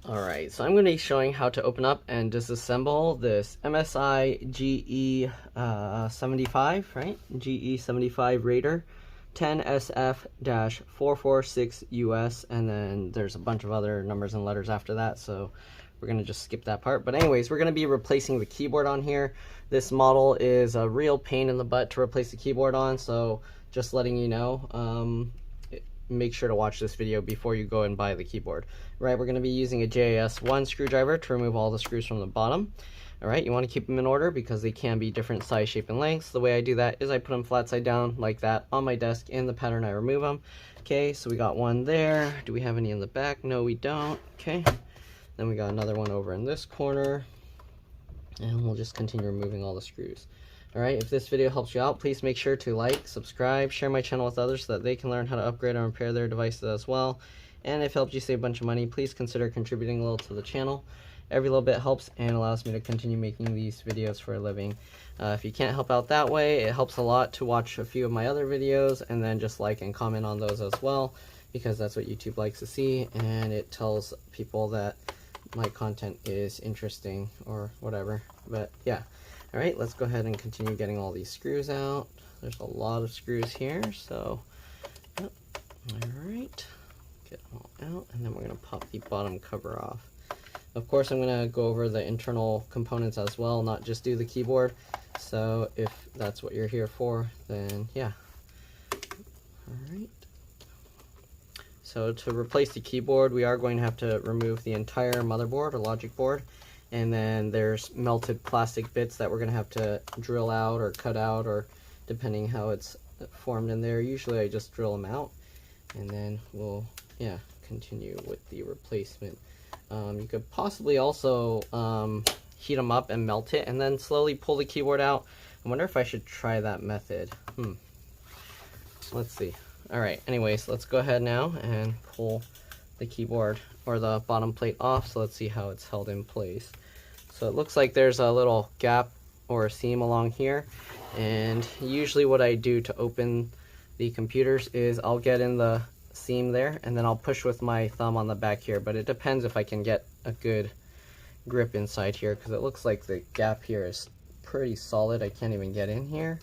Alright, so I'm going to be showing how to open up and disassemble this MSI GE75, right? GE75 Raider 10SF-446US, and then there's a bunch of other numbers and letters after that, so we're going to just skip that part. But anyways, we're going to be replacing the keyboard on here. This model is a real pain in the butt to replace the keyboard on, so just letting you know. Make sure to watch this video before you go and buy the keyboard. Right, we're going to be using a JAS1 screwdriver to remove all the screws from the bottom. Alright, you want to keep them in order because they can be different size, shape, and lengths. The way I do that is I put them flat side down like that on my desk in the pattern I remove them. Okay, so we got one there. Do we have any in the back? No, we don't. Okay, then we got another one over in this corner. And we'll just continue removing all the screws. Alright, if this video helps you out, please make sure to like, subscribe, share my channel with others so that they can learn how to upgrade or repair their devices as well. And if it helped you save a bunch of money, please consider contributing a little to the channel. Every little bit helps and allows me to continue making these videos for a living. If you can't help out that way, it helps a lot to watch a few of my other videos and then just like and comment on those as well, because that's what YouTube likes to see, and it tells people that my content is interesting or whatever. But yeah. Alright, let's go ahead and continue getting all these screws out. There's a lot of screws here, so alright, get them all out, and then we're going to pop the bottom cover off. Of course, I'm going to go over the internal components as well, not just do the keyboard. So if that's what you're here for, then yeah. Alright. So to replace the keyboard, we are going to have to remove the entire motherboard or logic board. And then there's melted plastic bits that we're going to have to drill out or cut out, or depending how it's formed in there. Usually I just drill them out, and then we'll continue with the replacement. You could possibly also heat them up and melt it and then slowly pull the keyboard out. I wonder if I should try that method. Let's see. Alright, anyways, let's go ahead now and pull the keyboard or the bottom plate off. So let's see how it's held in place. So it looks like there's a little gap or a seam along here, and usually what I do to open the computers is I'll get in the seam there and then I'll push with my thumb on the back here, but it depends if I can get a good grip inside here, because it looks like the gap here is pretty solid. I can't even get in here.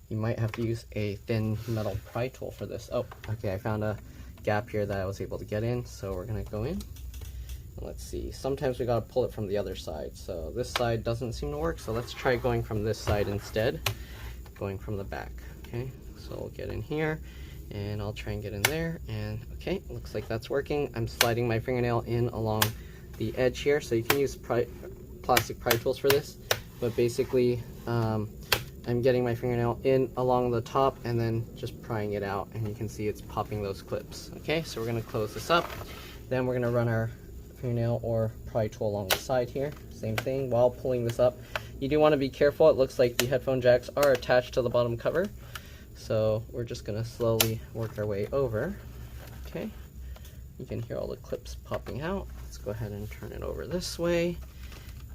You might have to use a thin metal pry tool for this. Oh, okay, I found a gap here that I was able to get in, so we're gonna go in. Let's see, sometimes we gotta pull it from the other side, so this side doesn't seem to work, so let's try going from this side instead, going from the back. Okay, so we'll get in here and I'll try and get in there, and okay, looks like that's working. I'm sliding my fingernail in along the edge here, so you can use plastic pry tools for this, but basically I'm getting my fingernail in along the top and then just prying it out, and you can see it's popping those clips. Okay, so we're going to close this up. Then we're going to run our fingernail or pry tool along the side here. Same thing while pulling this up. You do want to be careful. It looks like the headphone jacks are attached to the bottom cover. So we're just going to slowly work our way over. Okay, you can hear all the clips popping out. Let's go ahead and turn it over this way,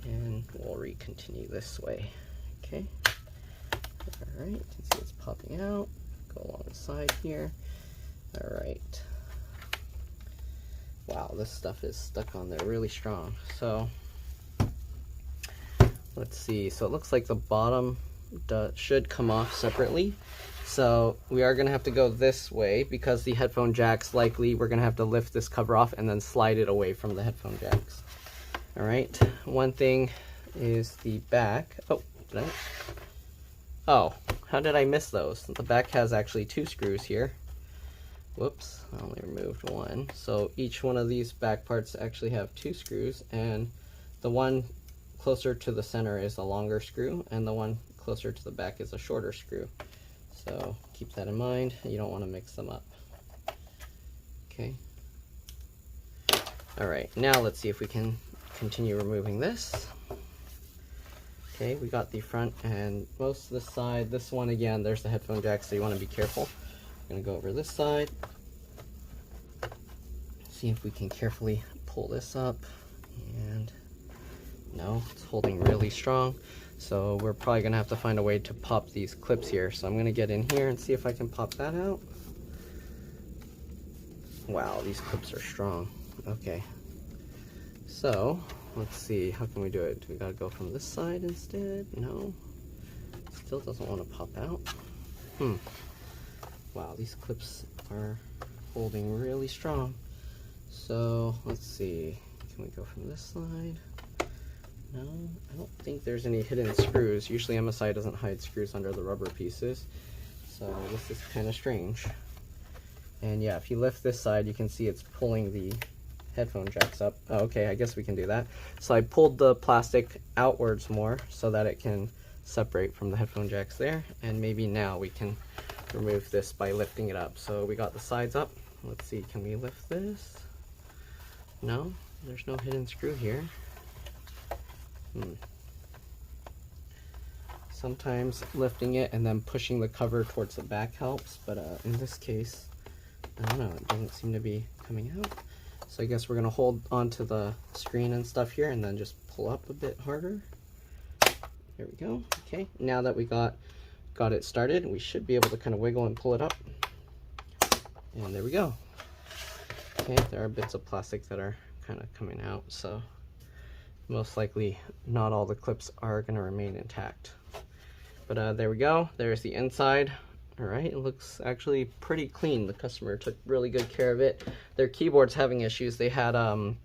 and we'll re-continue this way. Okay. Alright, you can see it's popping out. Go along the side here. Alright. Wow, this stuff is stuck on there really strong. So, let's see. So it looks like the bottom should come off separately. So we are going to have to go this way because the headphone jacks, likely we're going to have to lift this cover off and then slide it away from the headphone jacks. Alright, one thing is the back. Oh, did I? Oh, how did I miss those? The back has actually two screws here. Whoops, I only removed one. So each one of these back parts actually have two screws, and the one closer to the center is a longer screw, and the one closer to the back is a shorter screw. So keep that in mind. You don't want to mix them up. Okay. Alright, now let's see if we can continue removing this. Okay, we got the front and most of the side. This one, again, there's the headphone jack, so you want to be careful. I'm going to go over this side. See if we can carefully pull this up. And no, it's holding really strong. So we're probably going to have to find a way to pop these clips here. So I'm going to get in here and see if I can pop that out. Wow, these clips are strong. Okay. So let's see, how can we do it? Do we gotta go from this side instead? No, still doesn't want to pop out. Wow, these clips are holding really strong. So let's see, can we go from this side? No, I don't think there's any hidden screws. Usually MSI doesn't hide screws under the rubber pieces, so this is kind of strange. And yeah, if you lift this side, you can see it's pulling the headphone jacks up. Oh, okay, I guess we can do that. So I pulled the plastic outwards more so that it can separate from the headphone jacks there, and maybe now we can remove this by lifting it up. So we got the sides up. Let's see, can we lift this? No, there's no hidden screw here. Sometimes lifting it and then pushing the cover towards the back helps, but in this case, I don't know, it doesn't seem to be coming out. So I guess we're gonna hold onto the screen and stuff here and then just pull up a bit harder. There we go. Okay, now that we got it started, we should be able to kind of wiggle and pull it up. And there we go. Okay, there are bits of plastic that are kind of coming out, so most likely not all the clips are going to remain intact. But there we go. There's the inside. All right, it looks actually pretty clean. The customer took really good care of it. Their keyboard's having issues. They had, I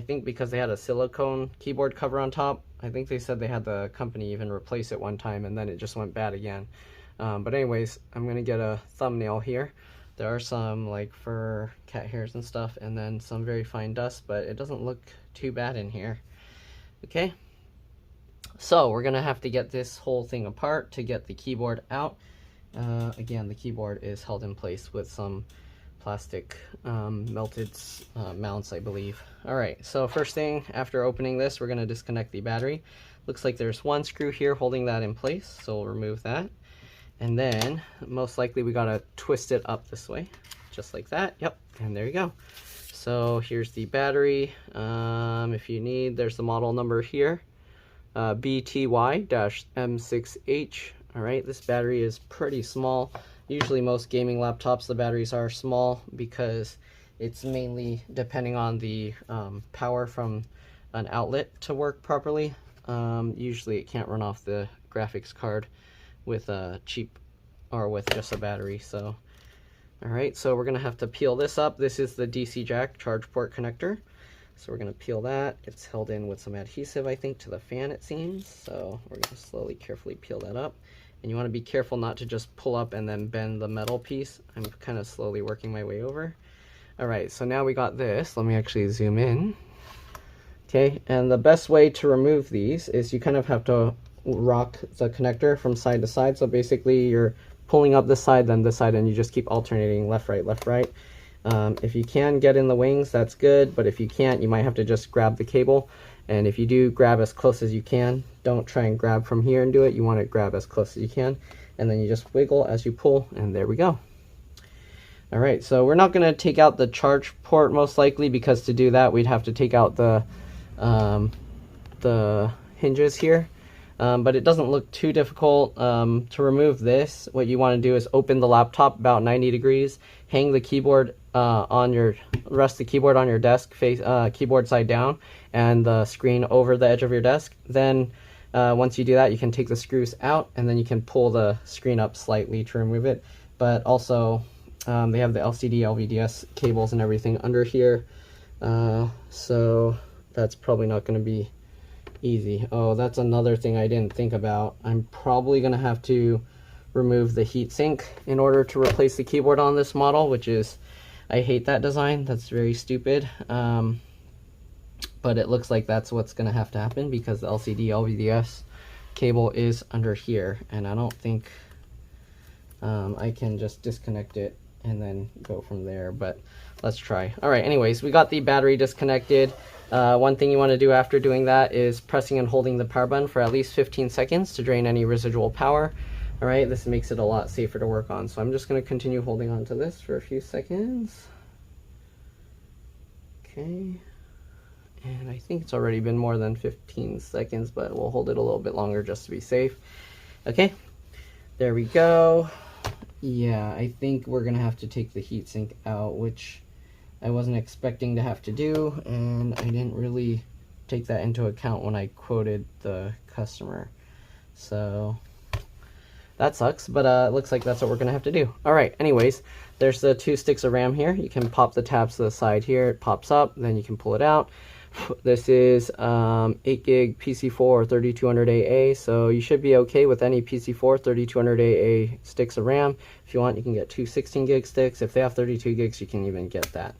think because they had a silicone keyboard cover on top, I think they said they had the company even replace it one time and then it just went bad again. But anyways, I'm going to get a thumbnail here. There are some like fur, cat hairs and stuff, and then some very fine dust, but it doesn't look too bad in here. Okay, so we're gonna have to get this whole thing apart to get the keyboard out. Again, the keyboard is held in place with some plastic melted mounts, I believe. All right, so first thing after opening this, we're gonna disconnect the battery. Looks like there's one screw here holding that in place, so we'll remove that. And then most likely we gotta twist it up this way, just like that. Yep, and there you go. So here's the battery. If you need, there's the model number here, BTY-M6H. All right, this battery is pretty small. Usually most gaming laptops, the batteries are small because it's mainly depending on the power from an outlet to work properly. Usually it can't run off the graphics card with a cheap or with just a battery. So all right, so we're gonna have to peel this up. This is the DC jack charge port connector, so we're gonna peel that. It's held in with some adhesive, I think, to the fan, it seems. So we're gonna slowly, carefully peel that up, and you want to be careful not to just pull up and then bend the metal piece. I'm kind of slowly working my way over. All right, so now we got this. Let me actually zoom in. Okay, and the best way to remove these is you kind of have to rock the connector from side to side. So basically you're pulling up this side, then this side, and you just keep alternating left, right, left, right. If you can get in the wings, that's good, but if you can't, you might have to just grab the cable. And if you do, grab as close as you can. Don't try and grab from here and do it. You want to grab as close as you can, and then you just wiggle as you pull, and there we go. All right, so we're not going to take out the charge port most likely, because to do that we'd have to take out the hinges here. But it doesn't look too difficult. To remove this, what you want to do is open the laptop about 90 degrees, hang the keyboard rest the keyboard on your desk, keyboard side down, and the screen over the edge of your desk. Then once you do that, you can take the screws out, and then you can pull the screen up slightly to remove it. But also they have the LCD, LVDS cables and everything under here, so that's probably not going to be easy. Oh, that's another thing I didn't think about. I'm probably going to have to remove the heatsink in order to replace the keyboard on this model, which is, I hate that design. That's very stupid. But it looks like that's what's going to have to happen, because the LCD LVDS cable is under here, and I don't think I can just disconnect it and then go from there, but let's try. All right, anyways, we got the battery disconnected. One thing you want to do after doing that is pressing and holding the power button for at least 15 seconds to drain any residual power. All right, this makes it a lot safer to work on. So I'm just going to continue holding on to this for a few seconds. Okay, and I think it's already been more than 15 seconds, but we'll hold it a little bit longer just to be safe. Okay, there we go. Yeah, I think we're gonna have to take the heatsink out, which I wasn't expecting to have to do, and I didn't really take that into account when I quoted the customer. So that sucks, but it looks like that's what we're gonna have to do. All right, anyways, there's the 2 sticks of RAM here. You can pop the tabs to the side here. It pops up, then you can pull it out. This is 8 gig PC4 3200 AA, so you should be okay with any PC4 3200 AA sticks of RAM. If you want, you can get 2 16 gig sticks. If they have 32 gigs, you can even get that.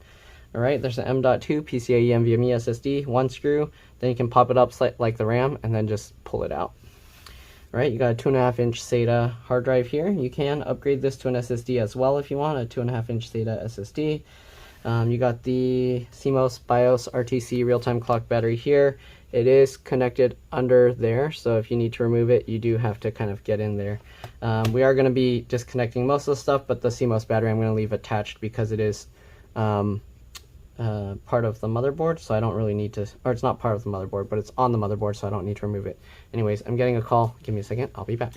All right, there's an M.2 PCIe NVMe SSD, 1 screw. Then you can pop it up like the RAM and then just pull it out. All right, you got a 2.5-inch SATA hard drive here. You can upgrade this to an SSD as well if you want, a 2.5-inch SATA SSD. You got the CMOS BIOS RTC real-time clock battery here. It is connected under there, so if you need to remove it, you do have to kind of get in there. We are going to be disconnecting most of the stuff, but the CMOS battery I'm going to leave attached because it is part of the motherboard, so I don't really need to, or it's not part of the motherboard, but it's on the motherboard, so I don't need to remove it. Anyways, I'm getting a call. Give me a second. I'll be back.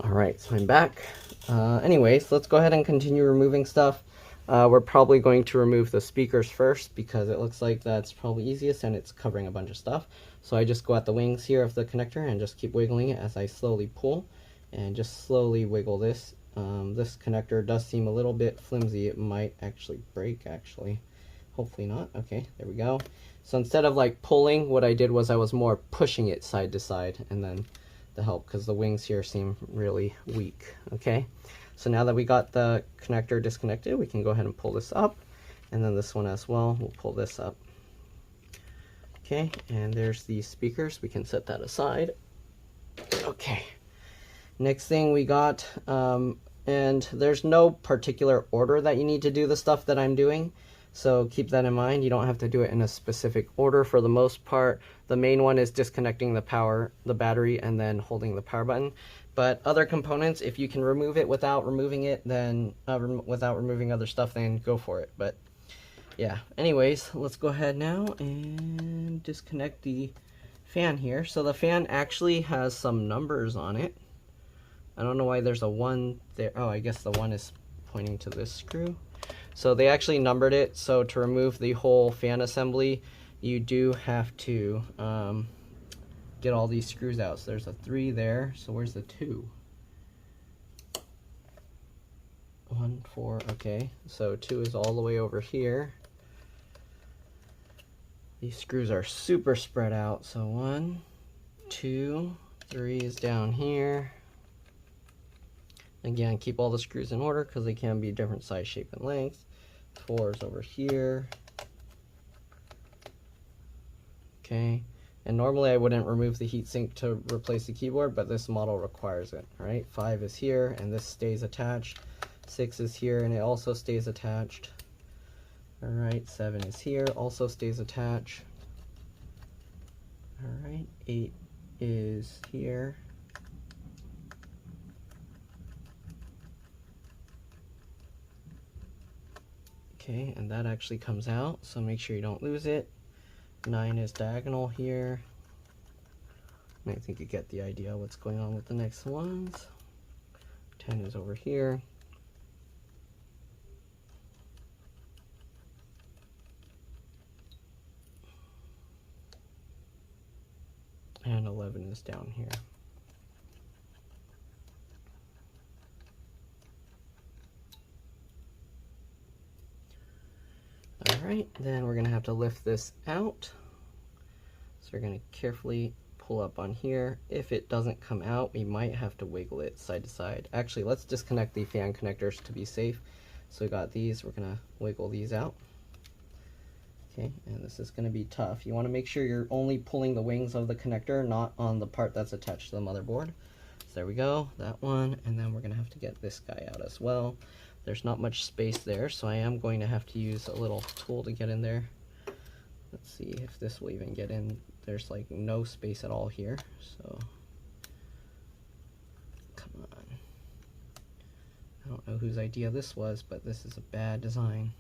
All right, so I'm back. Anyways, let's go ahead and continue removing stuff. We're probably going to remove the speakers first because it looks like that's probably easiest and it's covering a bunch of stuff. So I just go at the wings here of the connector and just keep wiggling it as I slowly pull and just slowly wiggle this. This connector does seem a little bit flimsy. It might actually break, actually. Hopefully not. Okay, there we go. So instead of like pulling, what I did was I was more pushing it side to side and then the help, because the wings here seem really weak. Okay, so now that we got the connector disconnected, we can go ahead and pull this up, and then this one as well, we'll pull this up. Okay, and there's the speakers. We can set that aside. Okay, next thing we got, and there's no particular order that you need to do the stuff that I'm doing, so keep that in mind. You don't have to do it in a specific order for the most part. The main one is disconnecting the battery and then holding the power button. But other components, if you can remove it without removing it, then without removing other stuff, then go for it. But yeah, anyways, let's go ahead now and disconnect the fan here. So the fan actually has some numbers on it. I don't know why there's a 1 there. Oh, I guess the 1 is pointing to this screw. So they actually numbered it. So to remove the whole fan assembly, you do have to get all these screws out. So there's a 3 there. So where's the 2? 1, 4, okay. So 2 is all the way over here. These screws are super spread out. So 1, 2, 3 is down here. Again, keep all the screws in order because they can be different size, shape, and length. 4 is over here. Okay, and normally I wouldn't remove the heatsink to replace the keyboard, but this model requires it. All right, 5 is here, and this stays attached. 6 is here, and it also stays attached. All right, 7 is here, also stays attached. All right, 8 is here. Okay, and that actually comes out, so make sure you don't lose it. 9 is diagonal here. And I think you get the idea what's going on with the next ones. 10 is over here. And 11 is down here. Alright, then we're going to have to lift this out. So we're going to carefully pull up on here. If it doesn't come out, we might have to wiggle it side to side. Actually, let's disconnect the fan connectors to be safe. So we got these, we're going to wiggle these out. Okay, and this is going to be tough. You want to make sure you're only pulling the wings of the connector, not on the part that's attached to the motherboard. So there we go, that one, and then we're going to have to get this guy out as well. There's not much space there, so I am going to have to use a little tool to get in there. Let's see if this will even get in. There's like no space at all here, so come on. I don't know whose idea this was, but this is a bad design.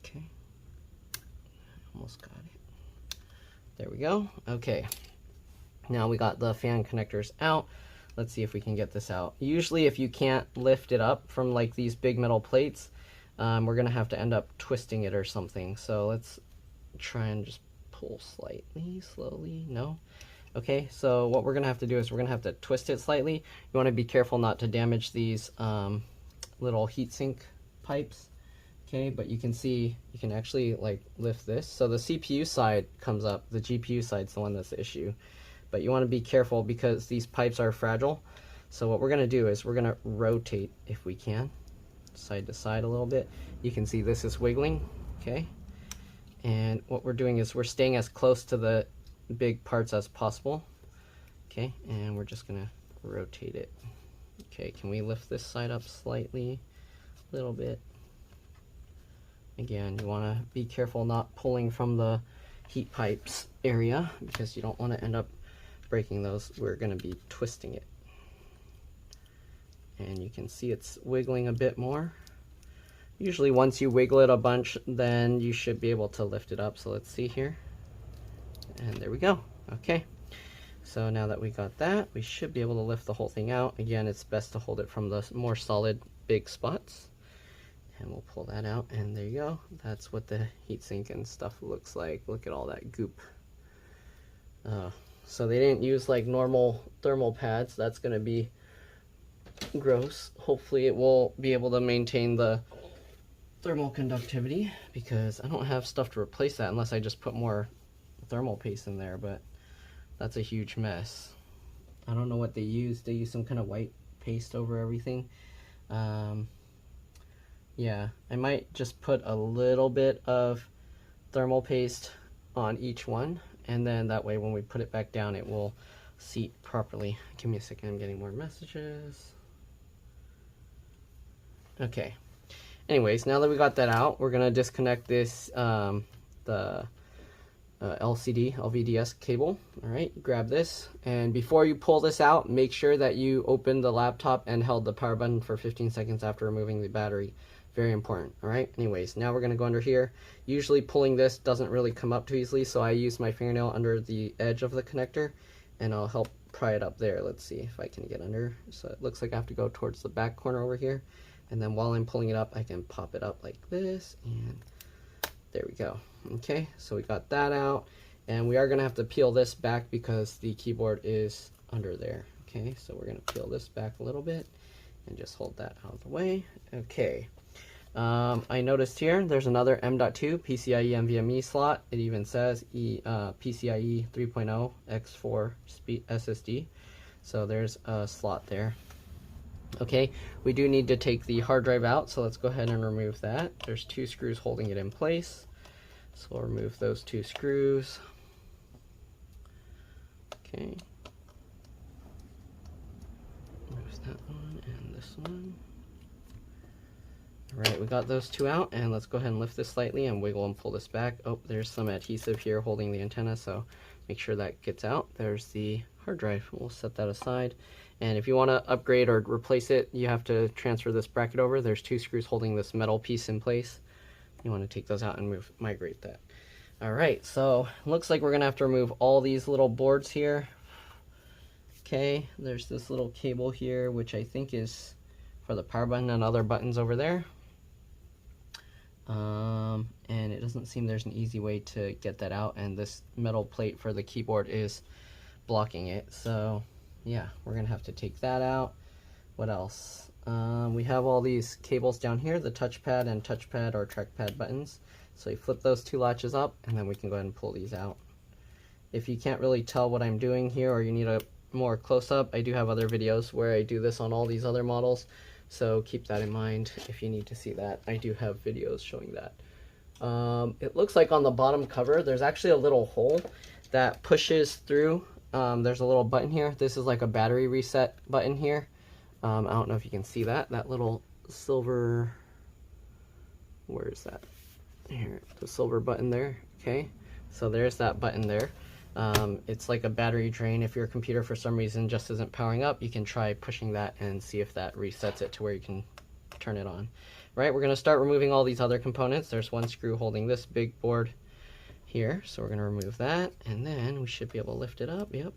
Okay, almost got it. There we go. Okay, now we got the fan connectors out. Let's see if we can get this out. Usually if you can't lift it up from like these big metal plates, we're going to have to end up twisting it or something. So let's try and just pull slightly, slowly. No? Okay, so what we're going to have to do is we're going to have to twist it slightly. You want to be careful not to damage these little heatsink pipes. Okay, but you can see, you can actually like lift this. So the CPU side comes up, the GPU side's the one that's the issue. But you want to be careful because these pipes are fragile. So what we're going to do is we're going to rotate, if we can, side to side a little bit. You can see this is wiggling, okay? And what we're doing is we're staying as close to the big parts as possible. Okay, and we're just going to rotate it. Okay, can we lift this side up slightly, a little bit? Again, you want to be careful not pulling from the heat pipes area because you don't want to end up breaking those. We're going to be twisting it. And you can see it's wiggling a bit more. Usually once you wiggle it a bunch, then you should be able to lift it up. So let's see here. And there we go. Okay. So now that we got that, we should be able to lift the whole thing out. Again, it's best to hold it from the more solid big spots. And we'll pull that out, and there you go. That's what the heatsink and stuff looks like. Look at all that goop. So they didn't use like normal thermal pads. That's going to be gross. Hopefully it will be able to maintain the thermal conductivity because I don't have stuff to replace that unless I just put more thermal paste in there, but that's a huge mess. I don't know what they use. They use some kind of white paste over everything. Yeah, I might just put a little bit of thermal paste on each one, and then that way when we put it back down it will seat properly. Give me a second, I'm getting more messages. Okay, anyways, now that we got that out, we're gonna disconnect this the LCD LVDS cable. All right, grab this, and before you pull this out, make sure that you open the laptop and held the power button for 15 seconds after removing the battery. Very important. All right, anyways, now we're gonna go under here. Usually pulling this doesn't really come up too easily, so I use my fingernail under the edge of the connector and I'll help pry it up there. Let's see if I can get under. So it looks like I have to go towards the back corner over here, and then while I'm pulling it up I can pop it up like this, and there we go. Okay, so we got that out, and we are gonna have to peel this back because the keyboard is under there. Okay, so we're gonna peel this back a little bit and just hold that out of the way. Okay. I noticed here there's another M.2 PCIe NVMe slot. It even says PCIe 3.0 X4 SSD. So there's a slot there. Okay, we do need to take the hard drive out, so let's go ahead and remove that. There's two screws holding it in place. So we'll remove those two screws. Okay. There's that one and this one. Alright, we got those two out, and let's go ahead and lift this slightly and wiggle and pull this back. Oh, there's some adhesive here holding the antenna, so make sure that gets out. There's the hard drive. We'll set that aside. And if you want to upgrade or replace it, you have to transfer this bracket over. There's two screws holding this metal piece in place. You want to take those out and migrate that. Alright, so looks like we're going to have to remove all these little boards here. Okay, there's this little cable here, which I think is for the power button and other buttons over there. And it doesn't seem there's an easy way to get that out, and this metal plate for the keyboard is blocking it. So yeah, we're gonna have to take that out. What else? We have all these cables down here, the touchpad and touchpad or trackpad buttons. So you flip those two latches up, and then we can go ahead and pull these out. If you can't really tell what I'm doing here, or you need a more close-up, I do have other videos where I do this on all these other models. So keep that in mind if you need to see that. I do have videos showing that. It looks like on the bottom cover there's actually a little hole that pushes through. There's a little button here. This is like a battery reset button here. I don't know if you can see that. That little silver, where is that? Here, the silver button there. Okay, so there's that button there. It's like a battery drain. If your computer for some reason just isn't powering up, you can try pushing that and see if that resets it to where you can turn it on. Right, we're going to start removing all these other components. There's one screw holding this big board here, so we're going to remove that, and then we should be able to lift it up. Yep.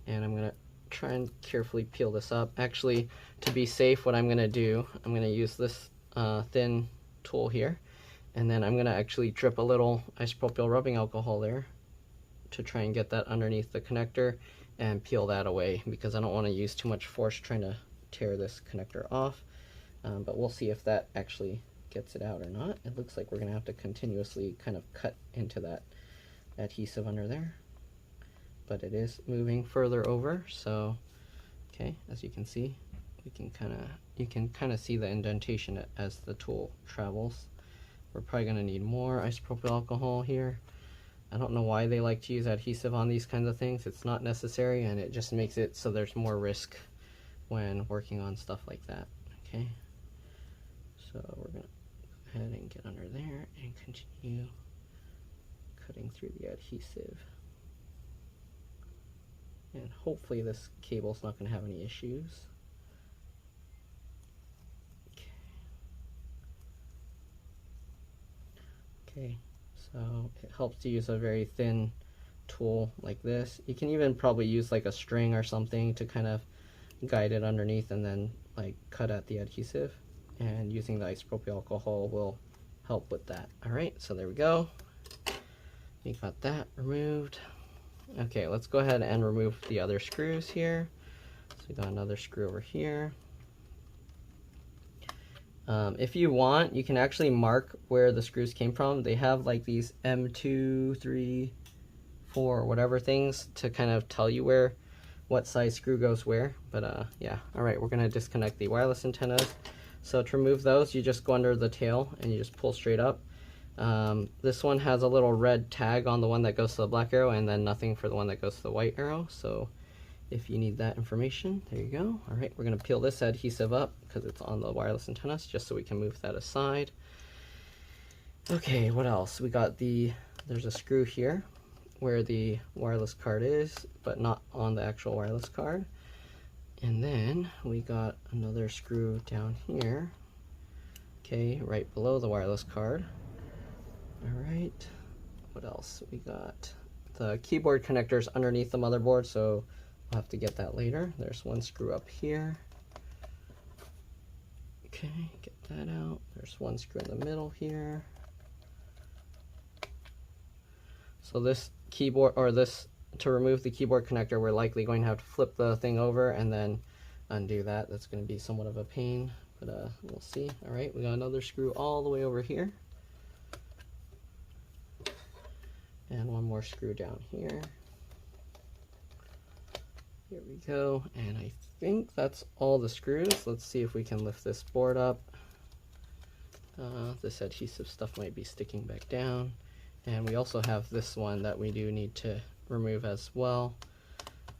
And I'm going to try and carefully peel this up. Actually, to be safe, what I'm going to do, I'm going to use this thin tool here, and then I'm gonna actually drip a little isopropyl rubbing alcohol there to try and get that underneath the connector and peel that away, because I don't want to use too much force trying to tear this connector off. But we'll see if that actually gets it out or not. It looks like we're gonna have to continuously kind of cut into that adhesive under there, but it is moving further over. So okay, as you can see, you can kind of see the indentation as the tool travels. We're probably going to need more isopropyl alcohol here. I don't know why they like to use adhesive on these kinds of things. It's not necessary, and it just makes it so there's more risk when working on stuff like that. Okay, so we're going to go ahead and get under there and continue cutting through the adhesive. And hopefully this cable's not going to have any issues. Okay, so it helps to use a very thin tool like this. You can even probably use like a string or something to kind of guide it underneath and then like cut at the adhesive, and using the isopropyl alcohol will help with that. Alright, so there we go. We got that removed. Okay, let's go ahead and remove the other screws here. So we got another screw over here. If you want, you can actually mark where the screws came from. They have like these M2, 3, 4, whatever things to kind of tell you what size screw goes where. But yeah, alright, we're going to disconnect the wireless antennas. So to remove those, you just go under the tail and you just pull straight up. This one has a little red tag on the one that goes to the black arrow, and then nothing for the one that goes to the white arrow. So if you need that information, there you go. All right, we're going to peel this adhesive up because it's on the wireless antennas, just so we can move that aside. Okay, what else? We got there's a screw here where the wireless card is, but not on the actual wireless card. And then we got another screw down here, okay, right below the wireless card. All right, what else? We got the keyboard connectors underneath the motherboard, so we'll have to get that later. There's one screw up here. Okay, get that out. There's one screw in the middle here. So this keyboard, or this, to remove the keyboard connector, we're likely going to have to flip the thing over and then undo that. That's going to be somewhat of a pain, but we'll see. All right, we got another screw all the way over here. And one more screw down here. Here we go, and I think that's all the screws. Let's see if we can lift this board up. This adhesive stuff might be sticking back down. And we also have this one that we do need to remove as well.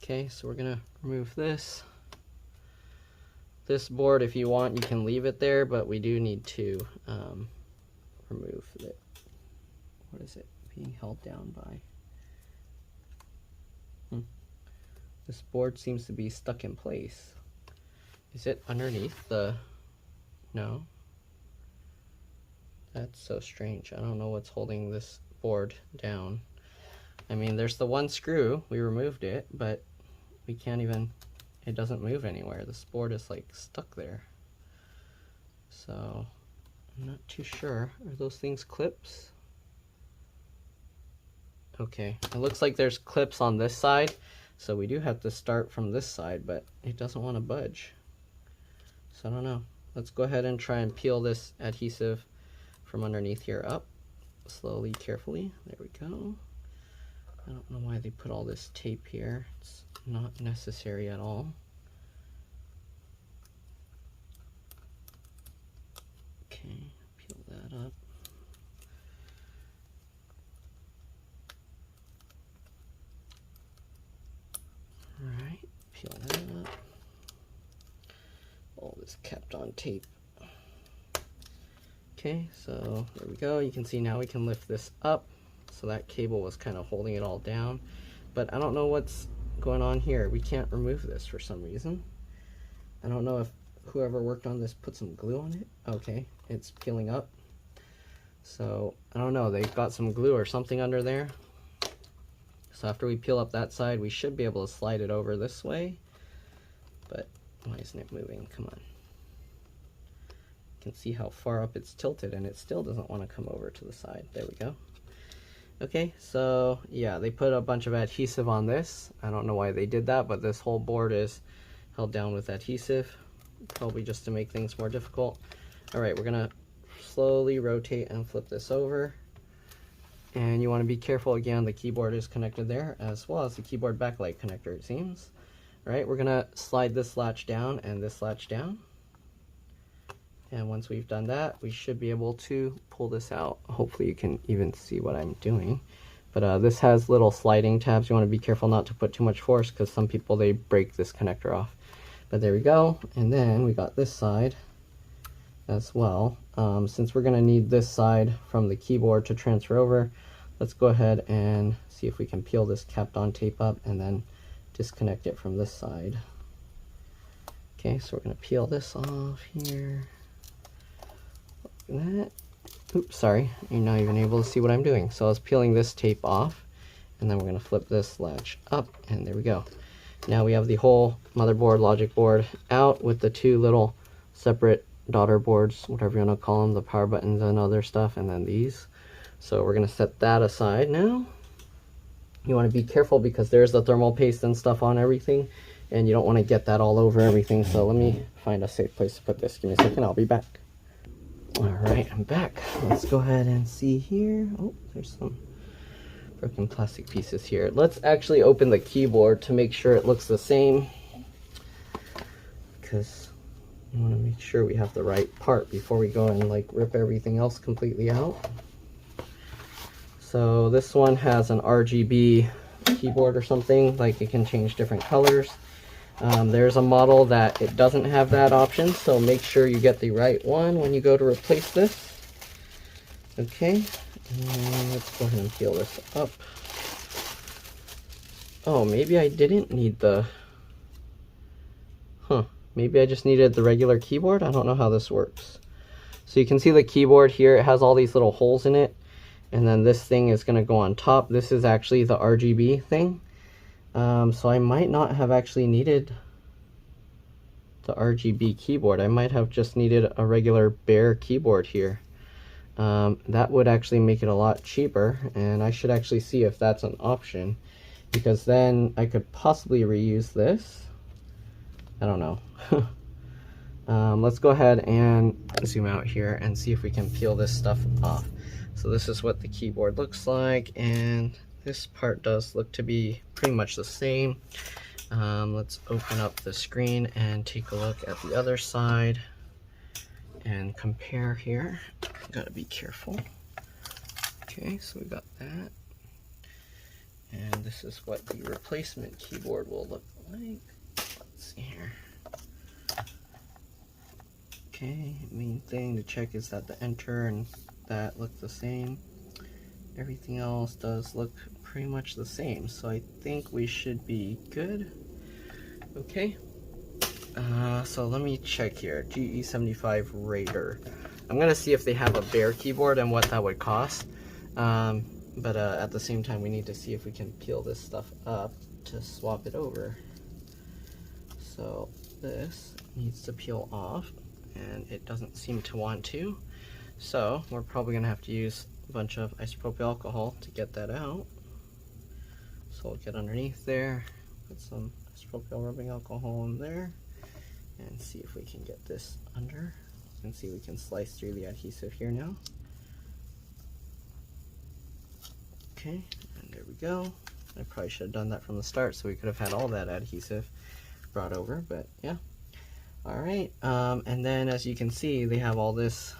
Okay, so we're gonna remove this. This board, if you want, you can leave it there, but we do need to remove it. What is it being held down by? This board seems to be stuck in place. Is it underneath the... No. That's so strange. I don't know what's holding this board down. I mean, there's the one screw. We removed it, but we can't even... It doesn't move anywhere. This board is like stuck there. So, I'm not too sure. Are those things clips? Okay, it looks like there's clips on this side. So we do have to start from this side, but it doesn't want to budge. So I don't know. Let's go ahead and try and peel this adhesive from underneath here up. Slowly, carefully. There we go. I don't know why they put all this tape here. It's not necessary at all. Okay, peel that up. Alright, peel that up. All this kept on tape. Okay, so there we go. You can see now we can lift this up. So that cable was kind of holding it all down. But I don't know what's going on here. We can't remove this for some reason. I don't know if whoever worked on this put some glue on it. Okay, it's peeling up. So I don't know, they've got some glue or something under there. So after we peel up that side, we should be able to slide it over this way. But why isn't it moving? Come on. can see how far up it's tilted, and it still doesn't want to come over to the side. There we go. Okay, so yeah, they put a bunch of adhesive on this. I don't know why they did that, but this whole board is held down with adhesive, probably just to make things more difficult. All right, we're gonna slowly rotate and flip this over. And you want to be careful again, the keyboard is connected there, as well as the keyboard backlight connector, it seems. All right, we're gonna slide this latch down and this latch down. And once we've done that, we should be able to pull this out. Hopefully you can even see what I'm doing. But this has little sliding tabs. You want to be careful not to put too much force, because some people, they break this connector off. But there we go. And then we got this side as well. Since we're going to need this side from the keyboard to transfer over, let's go ahead and see if we can peel this capped on tape up and then disconnect it from this side. Okay, so we're going to peel this off here. That. Oops, sorry, you're not even able to see what I'm doing. So I was peeling this tape off, and then we're going to flip this latch up, and there we go. Now we have the whole motherboard, logic board out with the two little separate daughter boards, whatever you want to call them, the power buttons and other stuff, and then these. So we're going to set that aside now. You want to be careful because there's the thermal paste and stuff on everything, and you don't want to get that all over everything. So let me find a safe place to put this. Give me a second, I'll be back. Alright, I'm back. Let's go ahead and see here. Oh, there's some broken plastic pieces here. Let's actually open the keyboard to make sure it looks the same, because you want to make sure we have the right part before we go and like rip everything else completely out. So this one has an RGB keyboard or something, like it can change different colors. There's a model that it doesn't have that option, so make sure you get the right one when you go to replace this. Okay, and let's go ahead and peel this up. Oh, maybe I didn't need the... maybe I just needed the regular keyboard? I don't know how this works. So you can see the keyboard here, it has all these little holes in it, and then this thing is going to go on top. This is actually the RGB thing. So I might not have actually needed the RGB keyboard. I might have just needed a regular bare keyboard here. That would actually make it a lot cheaper, and I should actually see if that's an option, because then I could possibly reuse this. I don't know. Let's go ahead and zoom out here and see if we can peel this stuff off. So this is what the keyboard looks like, and this part does look to be pretty much the same. Let's open up the screen and take a look at the other side and compare here. Gotta be careful. Okay, so we got that. And this is what the replacement keyboard will look like. Let's see here. Okay, main thing to check is that the enter and that look the same. Everything else does look pretty much the same, so I think we should be good. Okay, so let me check here. GE75 Raider. I'm gonna see if they have a bare keyboard and what that would cost, but at the same time we need to see if we can peel this stuff up to swap it over. So this needs to peel off, and it doesn't seem to want to, so we're probably gonna have to use a bunch of isopropyl alcohol to get that out. So we'll get underneath there, put some isopropyl rubbing alcohol in there, and see if we can get this under. You can see we can slice through the adhesive here now. Okay, and there we go. I probably should have done that from the start so we could have had all that adhesive brought over, but yeah. Alright, and then as you can see, they have all this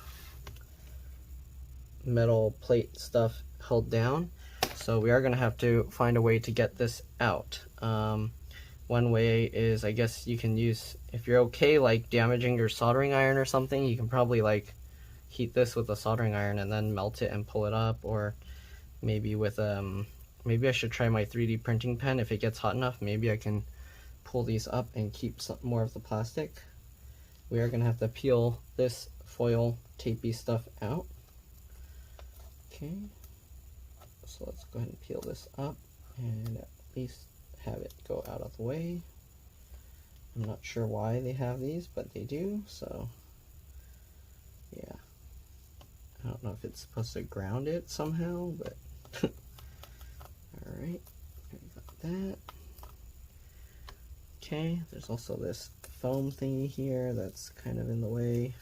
metal plate stuff held down. So we are going to have to find a way to get this out. One way is, I guess you can use, if you're okay like damaging your soldering iron or something, you can probably like heat this with a soldering iron and then melt it and pull it up, or maybe with maybe I should try my 3D printing pen. If it gets hot enough, maybe I can pull these up and keep some more of the plastic. We are going to have to peel this foil tapey stuff out. Okay, so let's go ahead and peel this up and at least have it go out of the way. I'm not sure why they have these, but they do, so I don't know if it's supposed to ground it somehow, but alright, we got that. Okay, there's also this foam thingy here that's kind of in the way.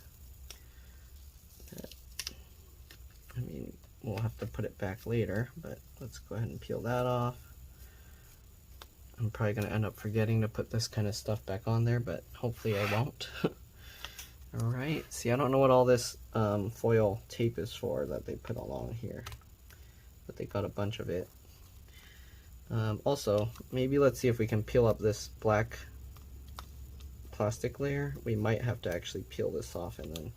I mean, we'll have to put it back later, but let's go ahead and peel that off. I'm probably going to end up forgetting to put this kind of stuff back on there, but hopefully I won't. Alright, see, I don't know what all this foil tape is for that they put along here, but they got a bunch of it. Also, maybe let's see if we can peel up this black plastic layer. We might have to actually peel this off and then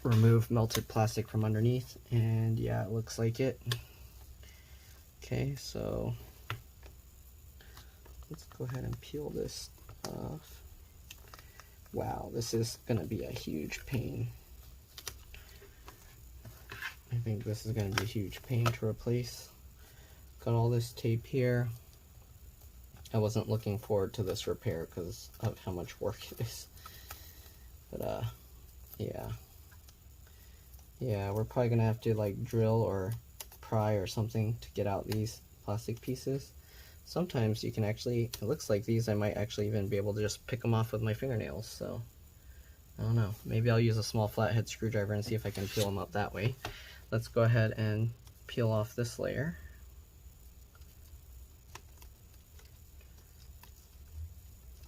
remove melted plastic from underneath, and yeah, it looks like it. Okay, so let's go ahead and peel this off. Wow, this is gonna be a huge pain. I think this is gonna be a huge pain to replace. Got all this tape here. I wasn't looking forward to this repair because of how much work it is. But yeah, we're probably gonna have to like drill or pry or something to get out these plastic pieces. Sometimes you can actually, it looks like these I might actually even be able to just pick them off with my fingernails, so I don't know. Maybe I'll use a small flathead screwdriver and see if I can peel them up that way. Let's go ahead and peel off this layer.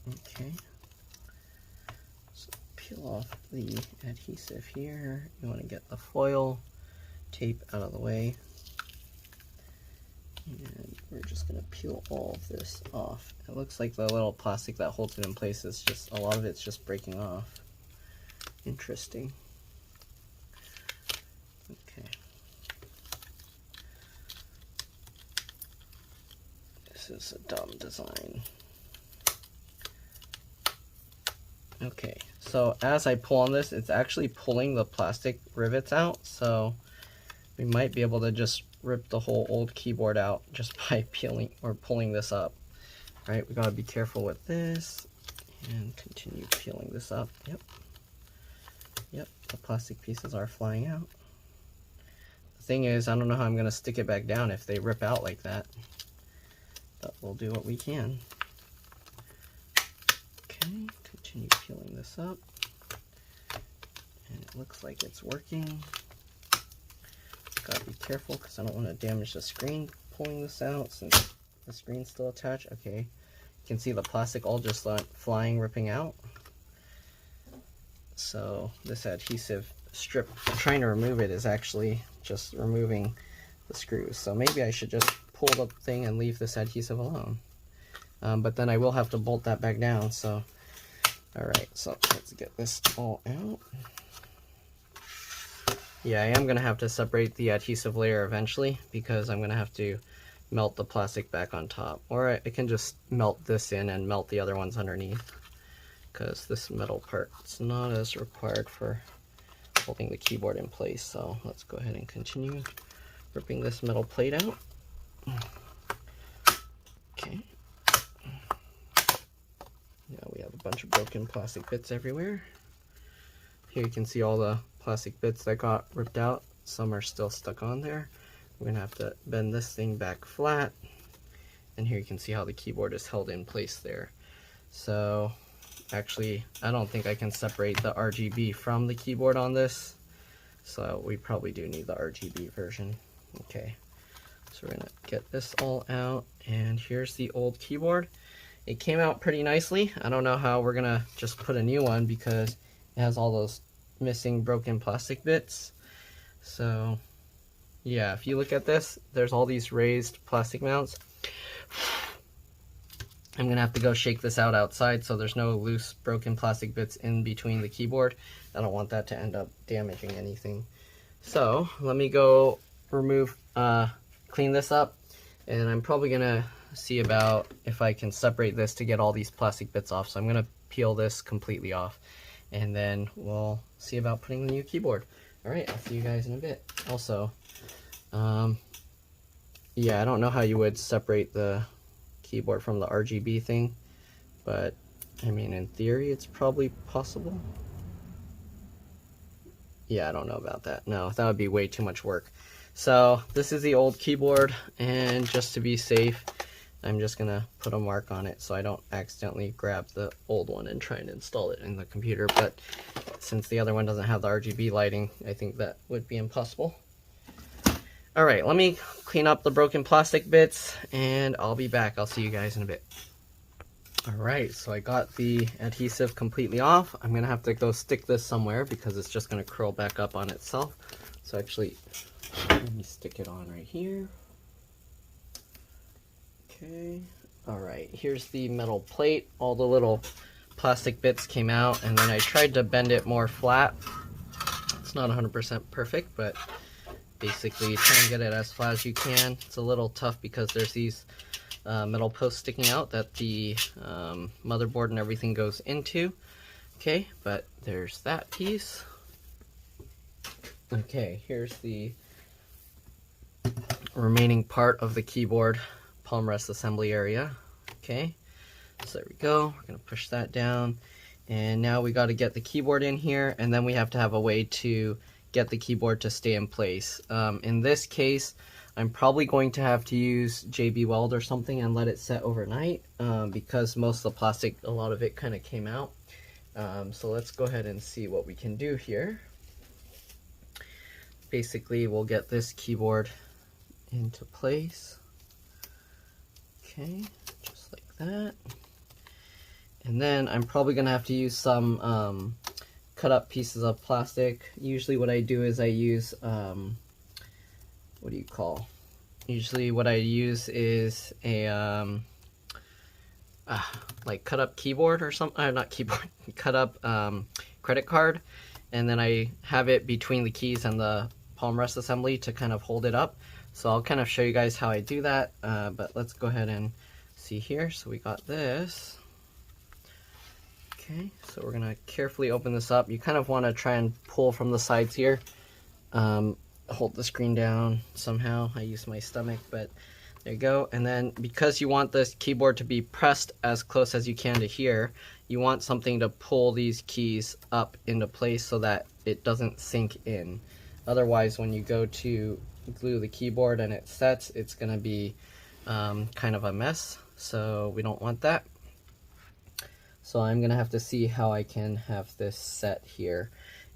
Okay, so peel off the adhesive here. You want to get the foil tape out of the way. And we're just going to peel all of this off. It looks like the little plastic that holds it in place is just, a lot of it's just breaking off. Interesting. Okay. This is a dumb design. Okay, so as I pull on this, it's actually pulling the plastic rivets out, so we might be able to just rip the whole old keyboard out just by peeling or pulling this up. All right, we gotta be careful with this and continue peeling this up. Yep, the plastic pieces are flying out. The thing is, I don't know how I'm gonna stick it back down if they rip out like that, but we'll do what we can. Okay, continue peeling this up, and it looks like it's working. Gotta be careful because I don't want to damage the screen pulling this out since the screen's still attached. Okay, you can see the plastic all just flying, ripping out. So this adhesive strip, trying to remove it, is actually just removing the screws. So maybe I should just pull the thing and leave this adhesive alone. But then I will have to bolt that back down. So, alright, so let's get this all out. Yeah, I am going to have to separate the adhesive layer eventually because I'm going to have to melt the plastic back on top. Or I can just melt this in and melt the other ones underneath, because this metal part is not as required for holding the keyboard in place. So let's go ahead and continue ripping this metal plate out. Okay. Now we have a bunch of broken plastic bits everywhere. Here you can see all the plastic bits that got ripped out. Some are still stuck on there. We're gonna have to bend this thing back flat. And here you can see how the keyboard is held in place there. So actually, I don't think I can separate the RGB from the keyboard on this. So we probably do need the RGB version. Okay, so we're gonna get this all out, and here's the old keyboard. It came out pretty nicely. I don't know how we're gonna just put a new one because it has all those missing broken plastic bits. So yeah, if you look at this, there's all these raised plastic mounts. I'm gonna have to go shake this out outside so there's no loose broken plastic bits in between the keyboard. I don't want that to end up damaging anything. So let me go remove, clean this up, and I'm probably gonna see about if I can separate this to get all these plastic bits off. So I'm gonna peel this completely off, and then we'll see about putting the new keyboard. All right, I'll see you guys in a bit. Also, yeah, I don't know how you would separate the keyboard from the RGB thing, but I mean, in theory, it's probably possible. Yeah, I don't know about that. No, that would be way too much work. So this is the old keyboard, and just to be safe, I'm just gonna put a mark on it so I don't accidentally grab the old one and try and install it in the computer. But since the other one doesn't have the RGB lighting, I think that would be impossible. All right, let me clean up the broken plastic bits and I'll be back. I'll see you guys in a bit. All right, so I got the adhesive completely off. I'm gonna have to go stick this somewhere because it's just gonna curl back up on itself. So actually, let me stick it on right here. Okay, all right, here's the metal plate. All the little plastic bits came out, and then I tried to bend it more flat. It's not 100% perfect, but basically try and get it as flat as you can. It's a little tough because there's these metal posts sticking out that the motherboard and everything goes into. Okay, but there's that piece. Okay, here's the remaining part of the keyboard palm rest assembly area. Okay, so there we go. We're gonna push that down, and now we got to get the keyboard in here, and then we have to have a way to get the keyboard to stay in place. In this case, I'm probably going to have to use JB Weld or something and let it set overnight because most of the plastic, a lot of it kind of came out. So let's go ahead and see what we can do here. Basically, we'll get this keyboard into place. Okay, just like that. And then I'm probably gonna have to use some cut up pieces of plastic. Usually what I do is I use, what do you call? Usually what I use is a, like cut up keyboard or something, not keyboard, cut up credit card. And then I have it between the keys and the palm rest assembly to kind of hold it up. So I'll kind of show you guys how I do that, but let's go ahead and see here. So we got this. Okay, so we're gonna carefully open this up. You kind of want to try and pull from the sides here. Hold the screen down somehow. I use my stomach, but there you go. And then because you want this keyboard to be pressed as close as you can to here, you want something to pull these keys up into place so that it doesn't sink in. Otherwise, when you go to glue the keyboard and it sets, it's gonna be kind of a mess. So we don't want that. So I'm gonna have to see how I can have this set here.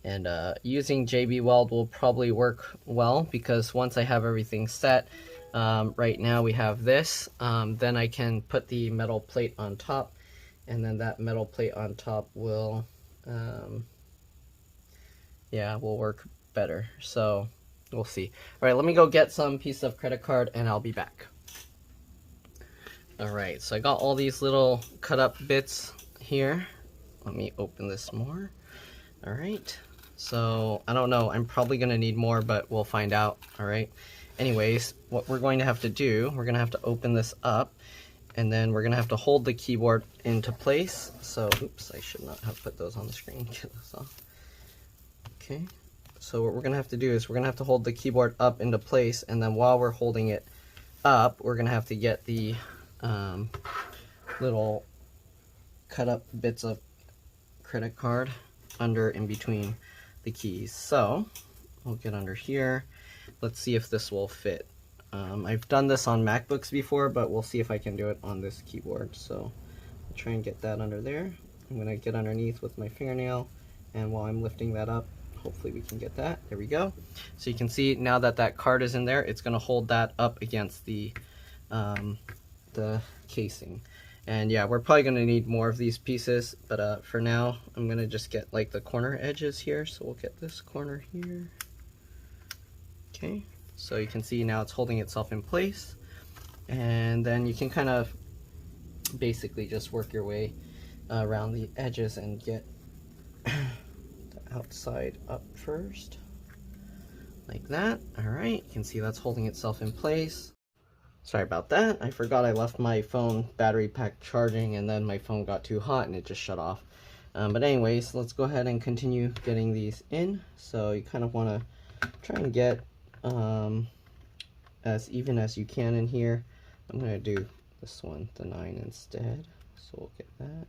And using JB Weld will probably work well because once I have everything set, right now we have this, then I can put the metal plate on top, and then that metal plate on top will, yeah, will work better. So we'll see. All right, let me go get some piece of credit card and I'll be back. All right, so I got all these little cut up bits here. Let me open this more. All right, so I don't know, I'm probably gonna need more, but we'll find out. All right, anyways, what we're going to have to do, we're gonna have to open this up, and then we're gonna have to hold the keyboard into place. So, oops, I should not have put those on the screen. Get this off. Okay, so what we're gonna have to do is we're gonna have to hold the keyboard up into place, and then while we're holding it up, we're gonna have to get the little cut up bits of credit card under in between the keys. So we'll get under here. Let's see if this will fit. I've done this on MacBooks before, but we'll see if I can do it on this keyboard. So I'll try and get that under there. I'm gonna get underneath with my fingernail, and while I'm lifting that up, hopefully we can get that. There we go. So you can see now that that card is in there, it's gonna hold that up against the casing. And yeah, we're probably gonna need more of these pieces, but for now, I'm gonna just get like the corner edges here. So we'll get this corner here. Okay, so you can see now it's holding itself in place. And then you can kind of basically just work your way around the edges and get the outside up first, like that. All right, you can see that's holding itself in place. Sorry about that. I forgot I left my phone battery pack charging, and then my phone got too hot and it just shut off. But anyways, let's go ahead and continue getting these in. So you kind of want to try and get as even as you can in here. I'm going to do this one, the 9 instead. So we'll get that.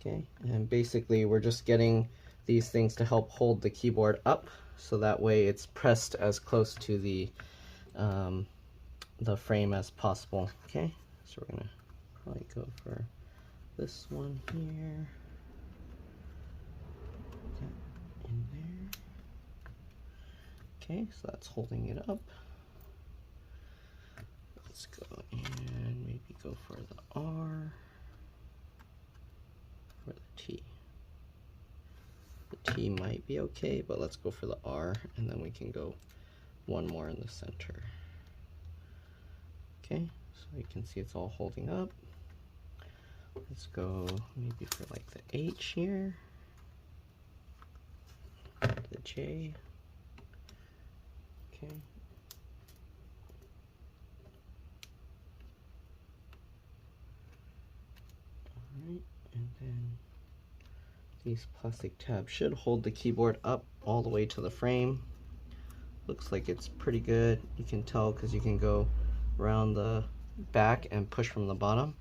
Okay, and basically we're just getting these things to help hold the keyboard up, so that way it's pressed as close to the frame as possible. Okay, so we're gonna probably go for this one here. Put that in there. Okay, so that's holding it up. Let's go and maybe go for the R or the T. The T might be okay, but let's go for the R, and then we can go one more in the center. Okay, so you can see it's all holding up. Let's go maybe for like the H here, the J. Okay. Alright, and then these plastic tabs should hold the keyboard up all the way to the frame. Looks like it's pretty good. You can tell because you can go around the back and push from the bottom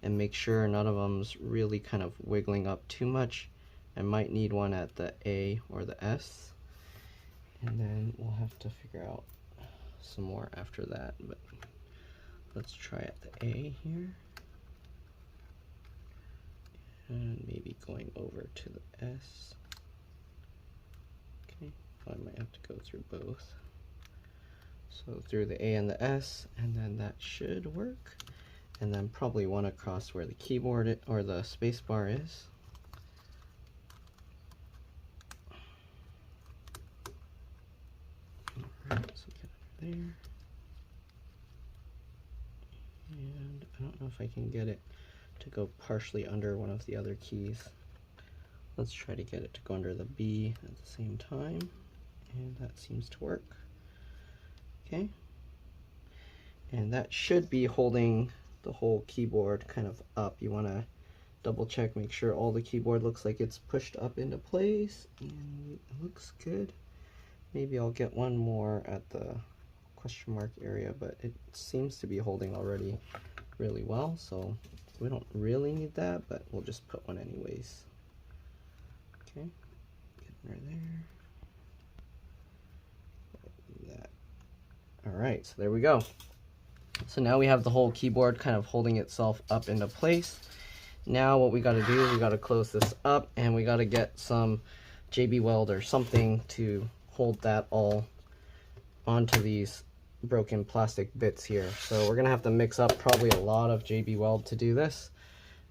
and make sure none of them's really kind of wiggling up too much. I might need one at the A or the S, and then we'll have to figure out some more after that, but let's try at the A here, and maybe going over to the S. Okay, I might have to go through both. So through the A and the S, and then that should work. And then probably one across where the keyboard or the space bar is. Alright, so get under there. And I don't know if I can get it to go partially under one of the other keys. Let's try to get it to go under the B at the same time. And that seems to work. Okay, and that should be holding the whole keyboard kind of up. You want to double check, make sure all the keyboard looks like it's pushed up into place, and it looks good. Maybe I'll get one more at the question mark area, but it seems to be holding already really well, so we don't really need that, but we'll just put one anyways. Okay, get right there. Alright, so there we go. So now we have the whole keyboard kind of holding itself up into place. Now what we got to do, we got to close this up, and we got to get some JB Weld or something to hold that all onto these broken plastic bits here. So we're going to have to mix up probably a lot of JB Weld to do this.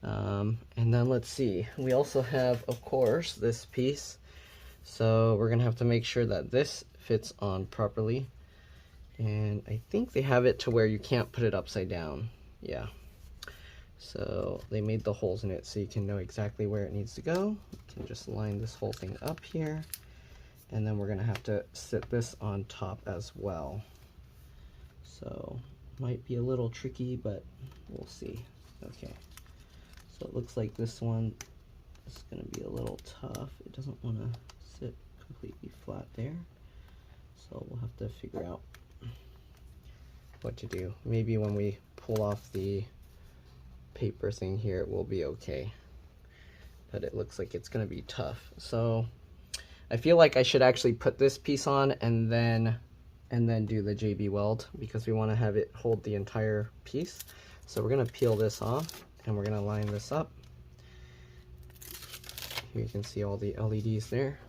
And then let's see, we also have, of course, this piece. So we're going to have to make sure that this fits on properly. And I think they have it to where you can't put it upside down. Yeah. So they made the holes in it so you can know exactly where it needs to go. You can just line this whole thing up here. And then we're going to have to sit this on top as well. So might be a little tricky, but we'll see. Okay. So it looks like this one is going to be a little tough. It doesn't want to sit completely flat there. So we'll have to figure out what to do. Maybe when we pull off the paper thing here, it will be okay, but it looks like it's going to be tough. So I feel like I should actually put this piece on and then do the JB Weld, because we want to have it hold the entire piece. So we're going to peel this off and we're going to line this up. Here you can see all the LEDs there.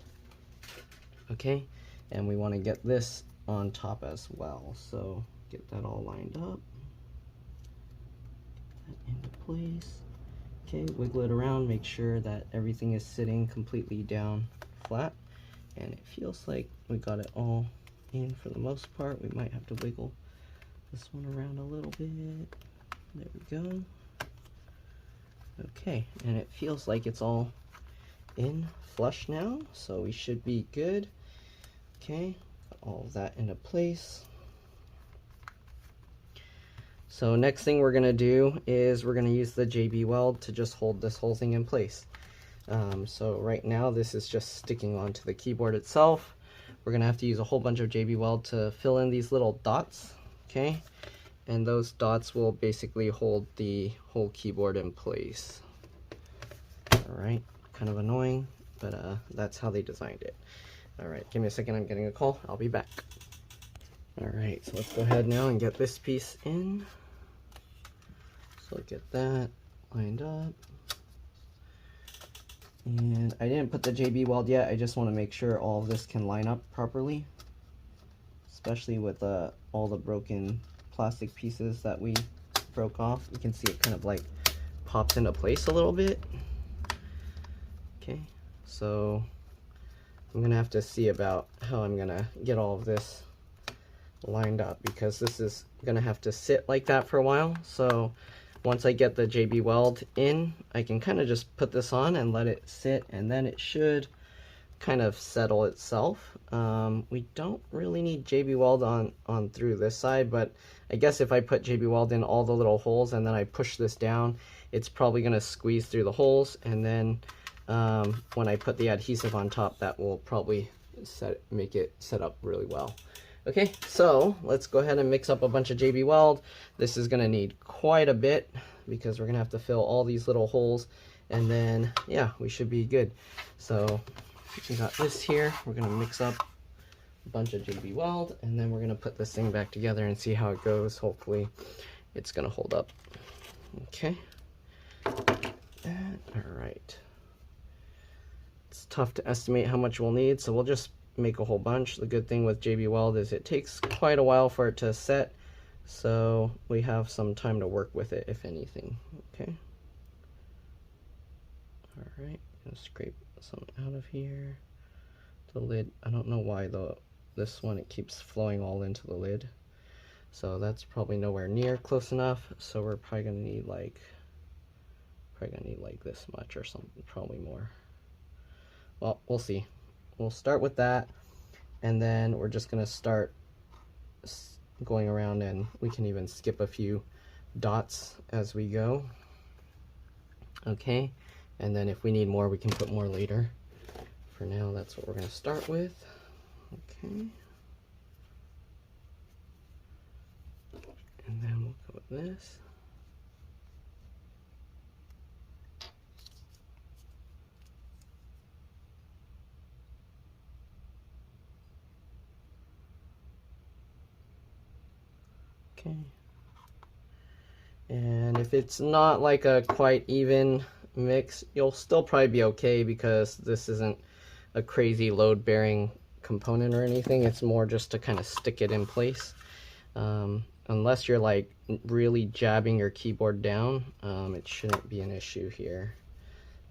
Okay, and we want to get this on top as well. So get that all lined up, get that into place. Okay, wiggle it around, make sure that everything is sitting completely down flat, and it feels like we got it all in for the most part. We might have to wiggle this one around a little bit. There we go. Okay, and it feels like it's all in flush now, so we should be good. Okay, got all of that into place. So next thing we're going to do is we're going to use the JB Weld to just hold this whole thing in place. So right now this is just sticking onto the keyboard itself. We're going to have to use a whole bunch of JB Weld to fill in these little dots, okay? And those dots will basically hold the whole keyboard in place. Alright, kind of annoying, but that's how they designed it. All right, give me a second, I'm getting a call. I'll be back. All right, so let's go ahead now and get this piece in. So get that lined up. And I didn't put the JB weld yet. I just want to make sure all of this can line up properly, especially with all the broken plastic pieces that we broke off. You can see it kind of like pops into place a little bit. Okay, so I'm gonna have to see about how I'm gonna get all of this lined up, because this is gonna have to sit like that for a while. So once I get the JB weld in, I can kind of just put this on and let it sit, and then it should kind of settle itself. We don't really need JB weld on through this side, but I guess if I put JB weld in all the little holes and then I push this down, it's probably going to squeeze through the holes, and then when I put the adhesive on top, that will probably make it set up really well. Okay, so let's go ahead and mix up a bunch of JB weld. This is going to need quite a bit because we're going to have to fill all these little holes, and then yeah, we should be good. So we got this here. We're going to mix up a bunch of JB weld, and then we're going to put this thing back together and see how it goes. Hopefully it's going to hold up. Okay, all right. It's tough to estimate how much we'll need, so we'll just make a whole bunch. The good thing with JB weld is it takes quite a while for it to set, so we have some time to work with it, if anything. Okay, all right, gonna scrape some out of here. The lid, I don't know why though, this one, it keeps flowing all into the lid, so that's probably nowhere near close enough. So we're probably gonna need like this much or something, probably more. Well, we'll see. We'll start with that, and then we're just gonna start going around, and we can even skip a few dots as we go. Okay, and then if we need more, we can put more later. For now, that's what we're gonna start with. Okay, and then we'll go with this. Okay, and if it's not like a quite even mix, you'll still probably be okay, because this isn't a crazy load bearing component or anything. It's more just to kind of stick it in place. Unless you're like really jabbing your keyboard down, it shouldn't be an issue here,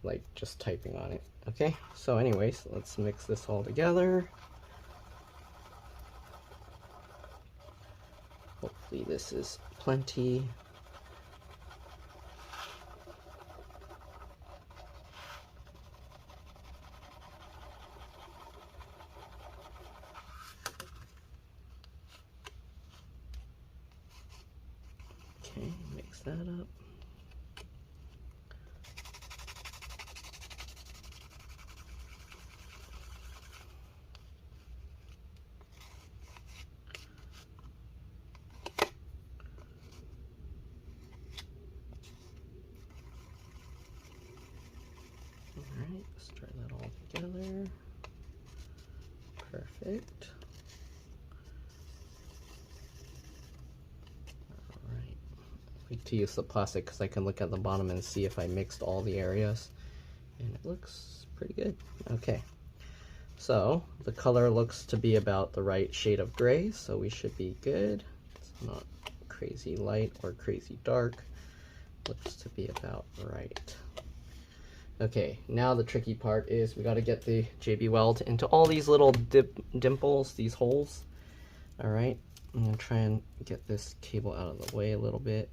like just typing on it. Okay, so anyways, let's mix this all together. Hopefully this is plenty. Okay, mix that up. Alright, let's try that all together. Perfect. Alright, I like to use the plastic because I can look at the bottom and see if I mixed all the areas, and it looks pretty good. Okay, so the color looks to be about the right shade of gray, so we should be good. It's not crazy light or crazy dark. Looks to be about right. Okay, now the tricky part is we got to get the JB weld into all these little dimples, these holes. All right, I'm gonna try and get this cable out of the way a little bit.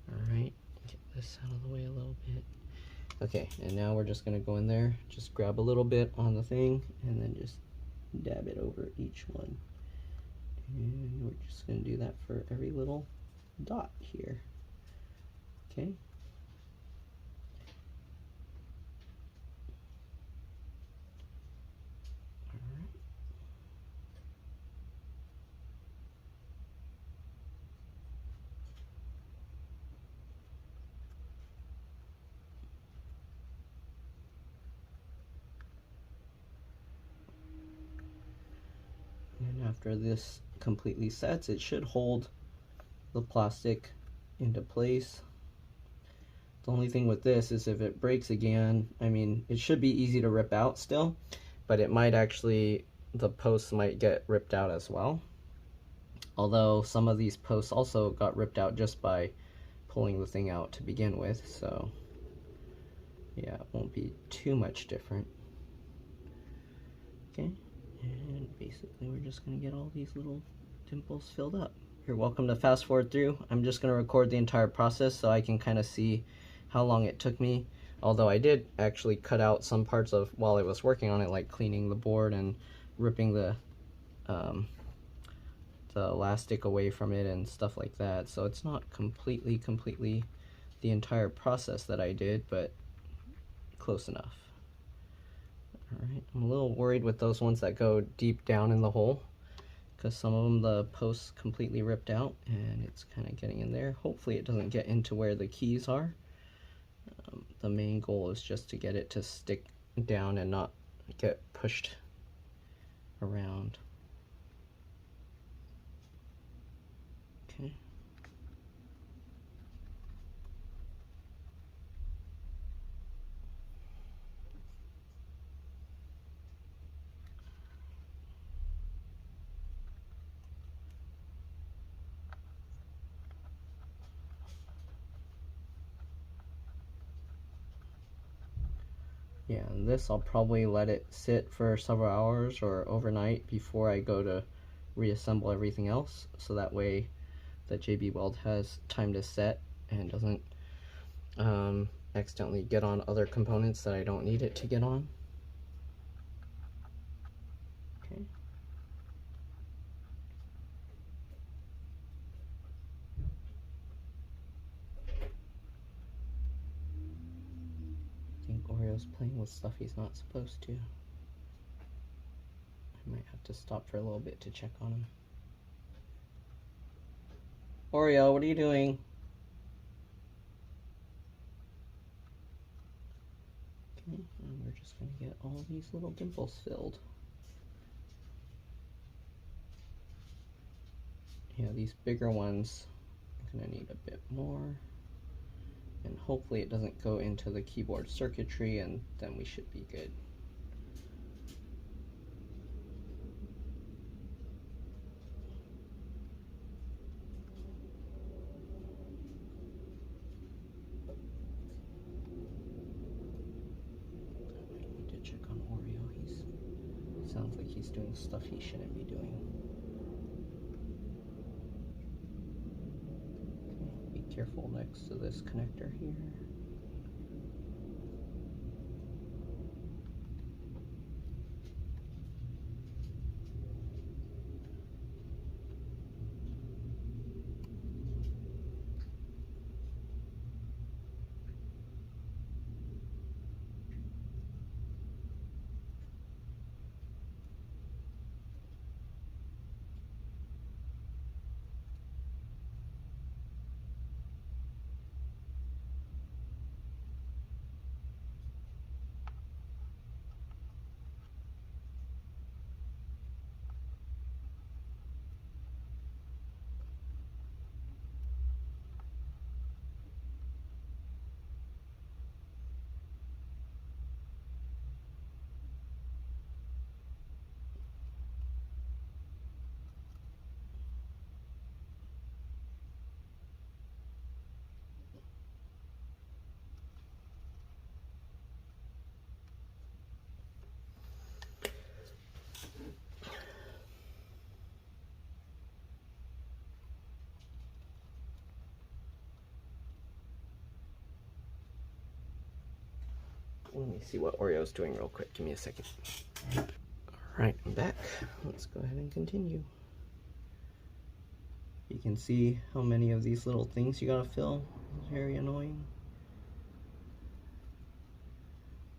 All right, get this out of the way a little bit. Okay, and now we're just gonna go in there, just grab a little bit on the thing, and then just dab it over each one. And we're just gonna do that for every little dot here. Okay. after this completely sets, it should hold the plastic into place. The only thing with this is if it breaks again, I mean, it should be easy to rip out still, but it might actually, the posts might get ripped out as well. Although some of these posts also got ripped out just by pulling the thing out to begin with, so yeah, it won't be too much different. Okay, and basically we're just gonna get all these little dimples filled up. You're welcome to fast forward through. I'm just gonna record the entire process so I can kind of see how long it took me. Although I did actually cut out some parts of while I was working on it, like cleaning the board and ripping the elastic away from it and stuff like that. So it's not completely the entire process that I did, but close enough. Alright, I'm a little worried with those ones that go deep down in the hole, because some of them the posts completely ripped out and it's kind of getting in there. Hopefully it doesn't get into where the keys are. The main goal is just to get it to stick down and not get pushed around. Okay. Yeah, and this I'll probably let it sit for several hours or overnight before I go to reassemble everything else, so that way the JB Weld has time to set and doesn't accidentally get on other components that I don't need it to get on. Okay. I think Oreo's playing with stuff he's not supposed to. I might have to stop for a little bit to check on him. Oreo, what are you doing? Okay, and we're just going to get all these little dimples filled. Yeah, these bigger ones are going to need a bit more. And hopefully it doesn't go into the keyboard circuitry, and then we should be good. I need to check on Oreo. Sounds like he's doing stuff he shouldn't be doing. Okay, be careful next to this connector here. Let me see what Oreo's doing real quick. Give me a second. Alright, I'm back. Let's go ahead and continue. You can see how many of these little things you gotta fill. It's very annoying.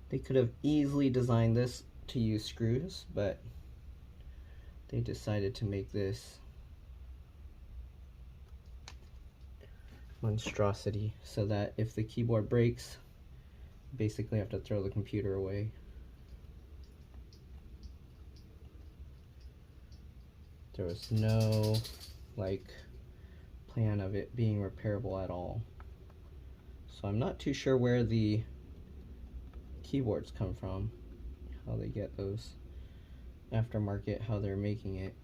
They could have easily designed this to use screws, but they decided to make this monstrosity so that if the keyboard breaks, basically have to throw the computer away. there was no like plan of it being repairable at all. So I'm not too sure where the keyboards come from, how they get those aftermarket, how they're making it.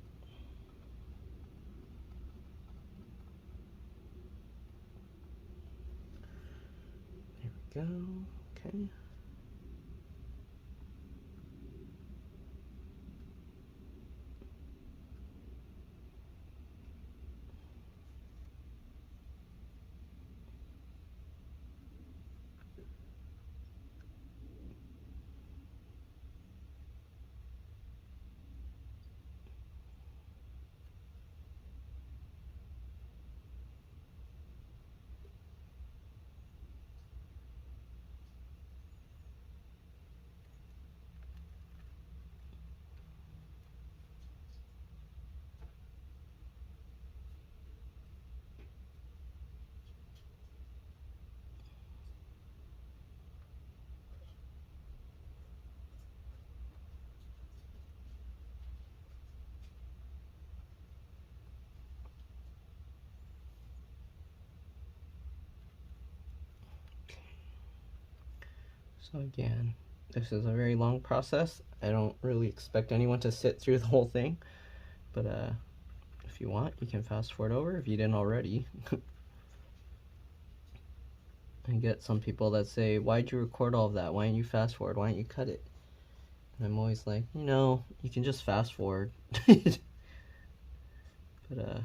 There we go. Okay. So again, this is a very long process. I don't really expect anyone to sit through the whole thing, but if you want, you can fast forward over if you didn't already. I get some people that say, why'd you record all of that? Why didn't you fast forward? Why didn't you cut it? And I'm always like, you know, you can just fast forward. But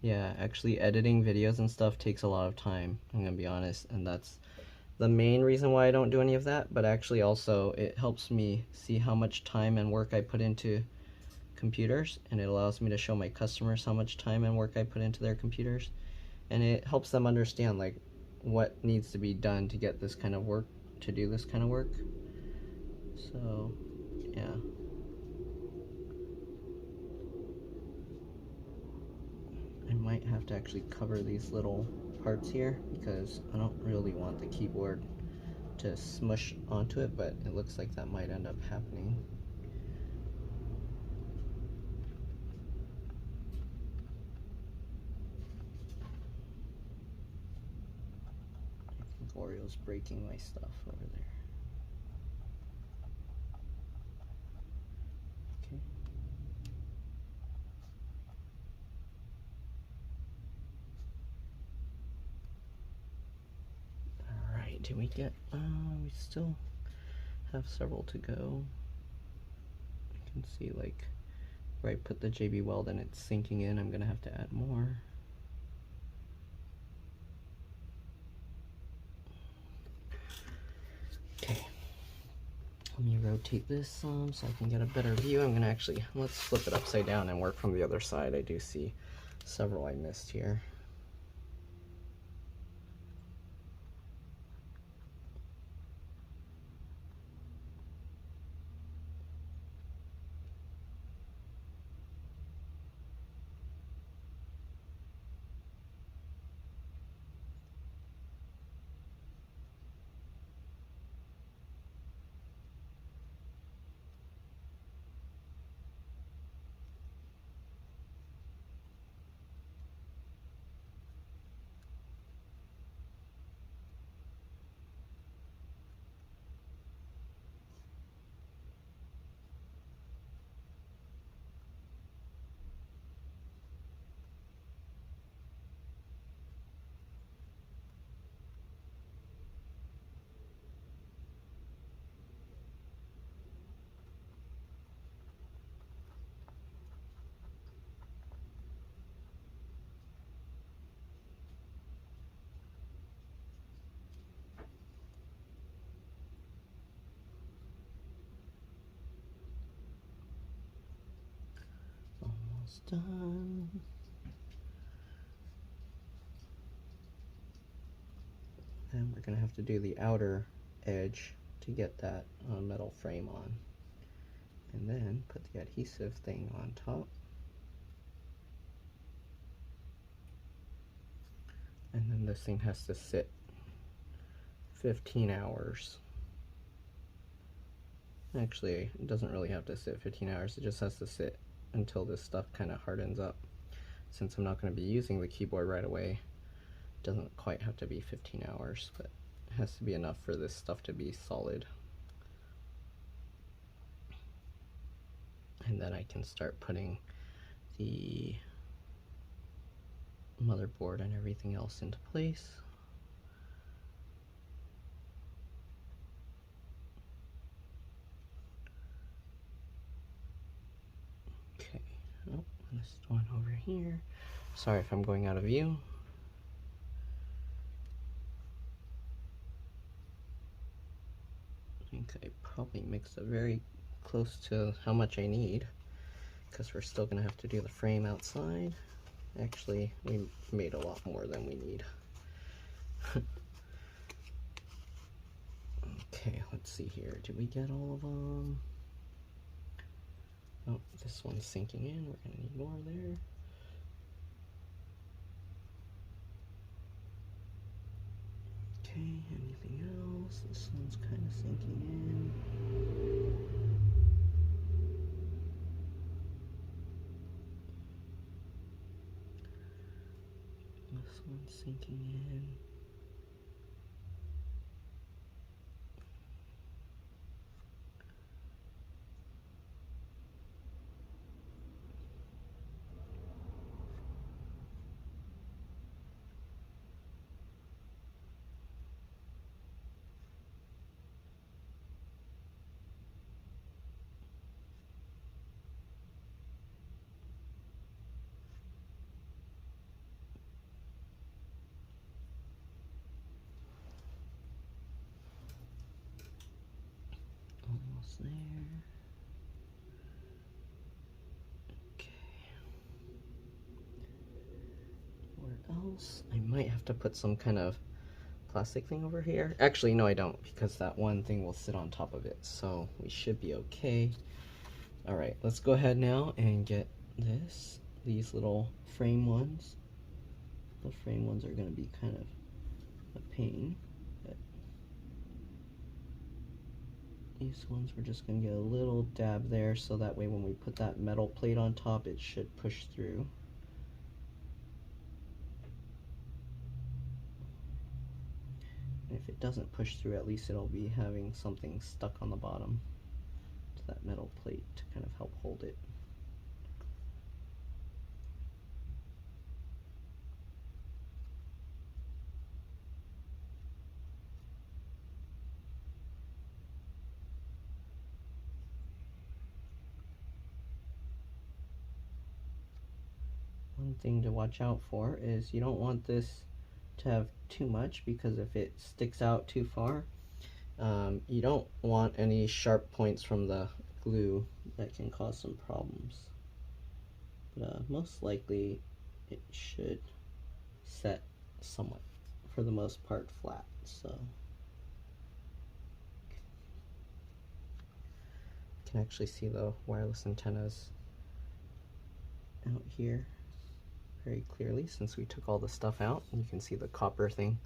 yeah, actually editing videos and stuff takes a lot of time, I'm gonna be honest, and that's the main reason why I don't do any of that. But actually also it helps me see how much time and work I put into computers, and it allows me to show my customers how much time and work I put into their computers, and it helps them understand like what needs to be done to get this kind of work, to do this kind of work. So yeah. I might have to actually cover these little parts here because I don't really want the keyboard to smush onto it, but it looks like that might end up happening. I think Oreo's breaking my stuff over there. Okay. Alright, did we get, we still have several to go. You can see like where I put the JB Weld and it's sinking in. I'm gonna have to add more. Okay, let me rotate this some so I can get a better view. I'm gonna actually, let's flip it upside down and work from the other side. I do see several I missed here. Almost done. And we're gonna have to do the outer edge to get that metal frame on, and then put the adhesive thing on top, and then this thing has to sit 15 hours. Actually, it doesn't really have to sit 15 hours, it just has to sit until this stuff kind of hardens up. Since I'm not going to be using the keyboard right away, it doesn't quite have to be 15 hours, but it has to be enough for this stuff to be solid. And then I can start putting the motherboard and everything else into place. Okay, oh, this one over here. Sorry if I'm going out of view. I think I probably mixed it very close to how much I need, because we're still gonna have to do the frame outside. Actually, we made a lot more than we need. Okay, let's see here. Did we get all of them? Oh, this one's sinking in. We're gonna need more there. Okay, anything else? This one's kind of sinking in. This one's sinking in. Almost there. Okay. Where else? I might have to put some kind of plastic thing over here. Actually, no, I don't, because that one thing will sit on top of it, so we should be okay. All right, let's go ahead now and get these little frame ones. The frame ones are going to be kind of a pain, but these ones we're just going to get a little dab there, so that way when we put that metal plate on top, it should push through. And if it doesn't push through, at least it'll be having something stuck on the bottom to that metal plate to kind of help hold it. One thing to watch out for is you don't want this to have too much, because if it sticks out too far, you don't want any sharp points from the glue that can cause some problems. But most likely it should set somewhat, for the most part, flat. So you can actually see the wireless antennas out here very clearly, since we took all the stuff out. And you can see the copper thing.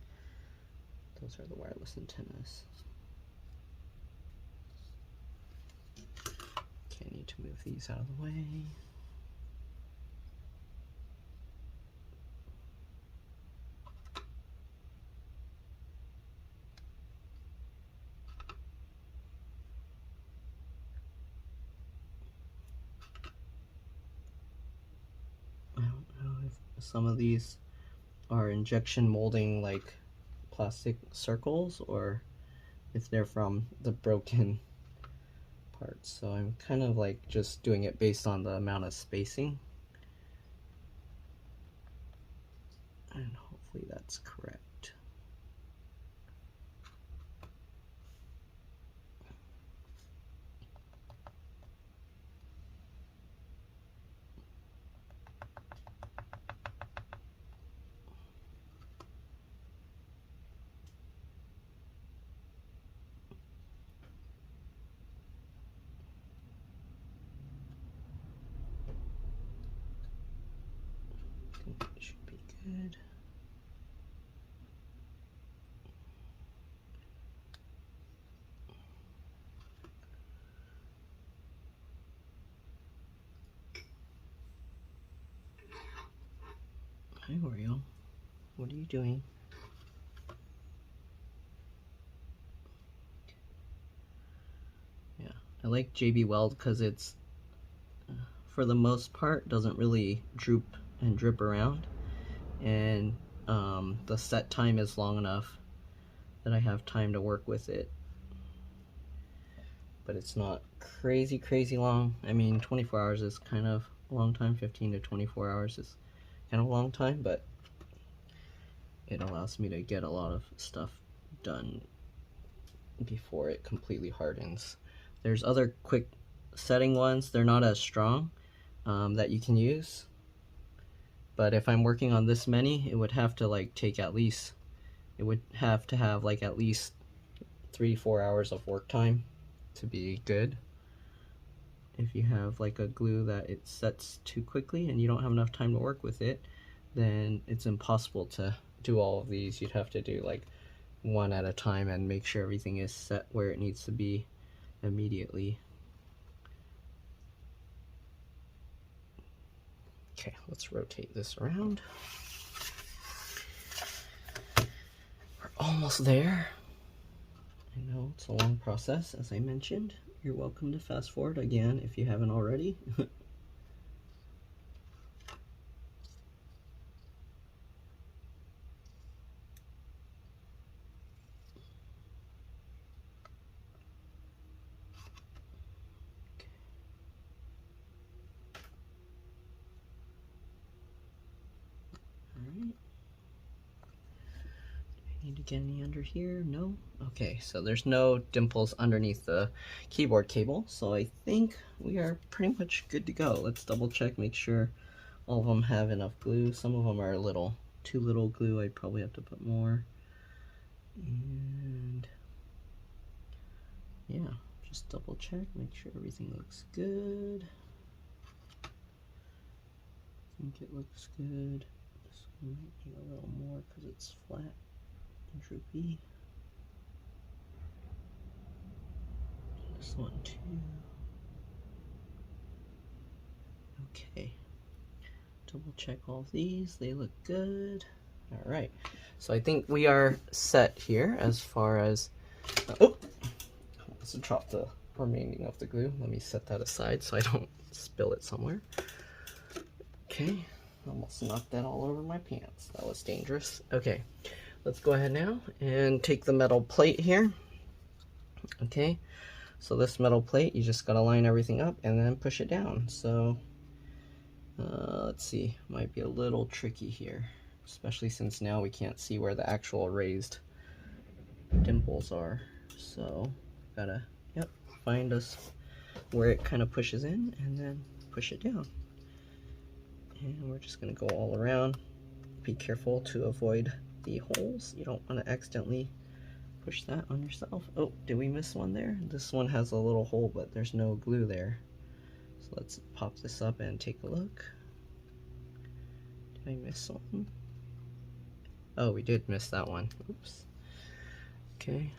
Those are the wireless antennas. Okay, I need to move these out of the way. I don't know if some of these are injection molding like plastic circles, or if they're from the broken parts. So I'm kind of like just doing it based on the amount of spacing, and hopefully that's correct. I think it should be good. Hi Oreo, what are you doing? Yeah, I like JB Weld because it's, for the most part, doesn't really droop and drip around, and the set time is long enough that I have time to work with it. But it's not crazy long. I mean, 24 hours is kind of a long time. 15 to 24 hours is kind of a long time, but it allows me to get a lot of stuff done before it completely hardens. There's other quick setting ones. They're not as strong that you can use, but if I'm working on this many, it would have to like take at least, it would have to have like at least 3-4 hours of work time to be good. If you have like a glue that it sets too quickly and you don't have enough time to work with it, then it's impossible to do all of these. You'd have to do like one at a time and make sure everything is set where it needs to be immediately. Okay, let's rotate this around. We're almost there. I know it's a long process, as I mentioned. You're welcome to fast forward again if you haven't already. Alright. Need to get any under here? No? Okay, so there's no dimples underneath the keyboard cable, so I think we are pretty much good to go. Let's double check, make sure all of them have enough glue. Some of them are a little too little glue. I'd probably have to put more. And yeah, just double check, make sure everything looks good. I think it looks good. This one might need a little more because it's flat and droopy. This one too. Okay. Double check all of these. They look good. All right. So I think we are set here as far as. Oh! Let's drop the remaining of the glue. Let me set that aside so I don't spill it somewhere. Okay. Almost knocked that all over my pants. That was dangerous. Okay. Let's go ahead now and take the metal plate here. Okay. So this metal plate, you just gotta line everything up and then push it down. So let's see, might be a little tricky here, especially since now we can't see where the actual raised dimples are. So gotta, yep, find us where it kind of pushes in and then push it down. And we're just gonna go all around. Be careful to avoid the holes. You don't want to accidentally push that on yourself. Oh, did we miss one there? This one has a little hole, but there's no glue there. So let's pop this up and take a look. Did I miss one? Oh, we did miss that one. Oops. Okay.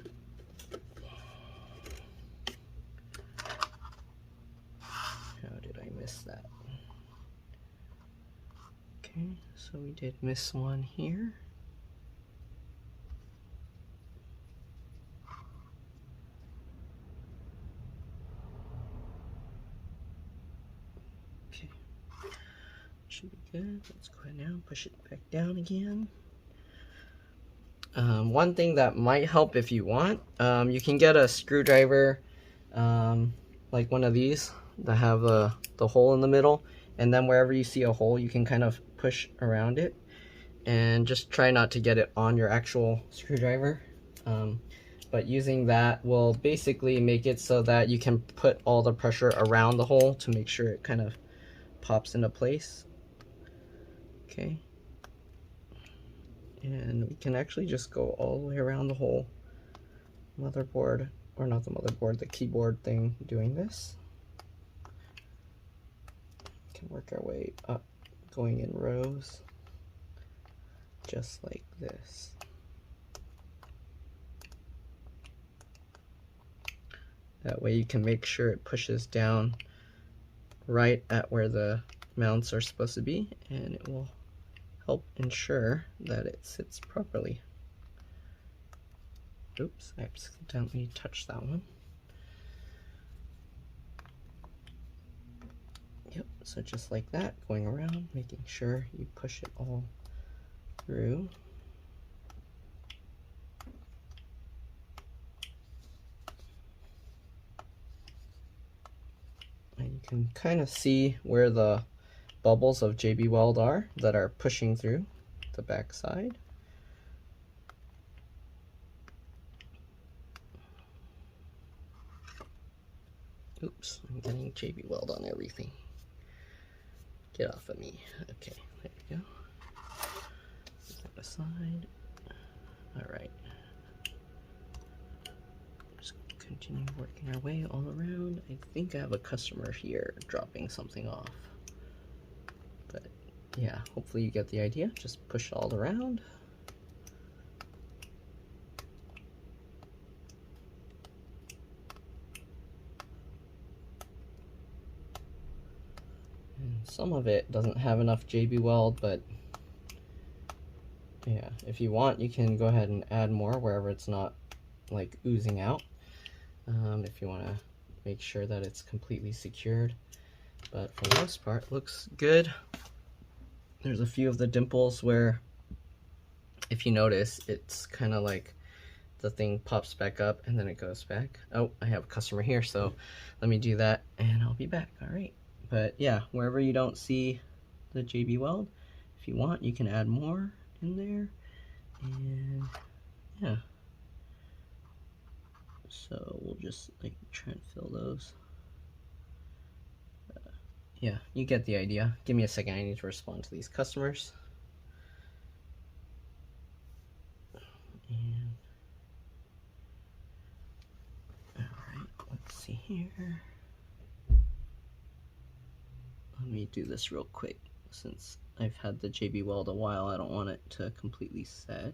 How did I miss that? Okay, so we did miss one here. Okay, should be good. Let's go ahead now and push it back down again. One thing that might help if you want, you can get a screwdriver, like one of these that have the hole in the middle, and then wherever you see a hole you can kind of push around it, and just try not to get it on your actual screwdriver. But using that will basically make it so that you can put all the pressure around the hole to make sure it kind of pops into place. Okay. And we can actually just go all the way around the whole motherboard, or not the motherboard, the keyboard thing doing this. We can work our way up, going in rows, just like this. That way you can make sure it pushes down right at where the mounts are supposed to be, and it will help ensure that it sits properly. Oops, I accidentally touched that one. Yep, so just like that, going around, making sure you push it all through. And you can kind of see where the bubbles of JB Weld are that are pushing through the back side. Oops, I'm getting JB Weld on everything. Get off of me. Okay, there we go. Put that aside. Alright. Just continue working our way all around. I think I have a customer here dropping something off. But yeah, hopefully you get the idea. Just push it all around. And some of it doesn't have enough JB Weld, but yeah, if you want, you can go ahead and add more wherever it's not like oozing out. If you want to make sure that it's completely secured. But for the most part, it looks good. There's a few of the dimples where, if you notice, it's kind of like the thing pops back up and then it goes back. Oh, I have a customer here, so let me do that and I'll be back. All right. But yeah, wherever you don't see the JB Weld, if you want, you can add more in there. And yeah. So we'll just like try and fill those. Yeah, you get the idea. Give me a second, I need to respond to these customers. And alright, let's see here. Let me do this real quick. Since I've had the JB Weld a while, I don't want it to completely set.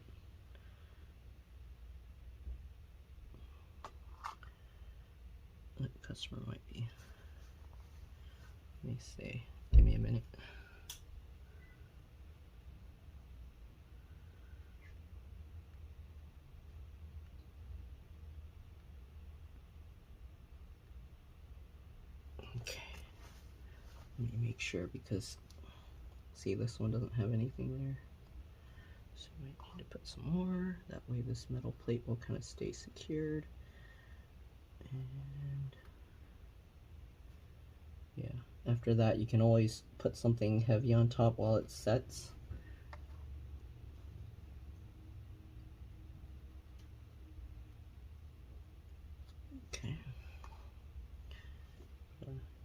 The customer might be. Let me see. Give me a minute. Okay. Let me make sure, because see, this one doesn't have anything there. So I might need to put some more. That way this metal plate will kind of stay secured. And yeah, after that you can always put something heavy on top while it sets. Okay.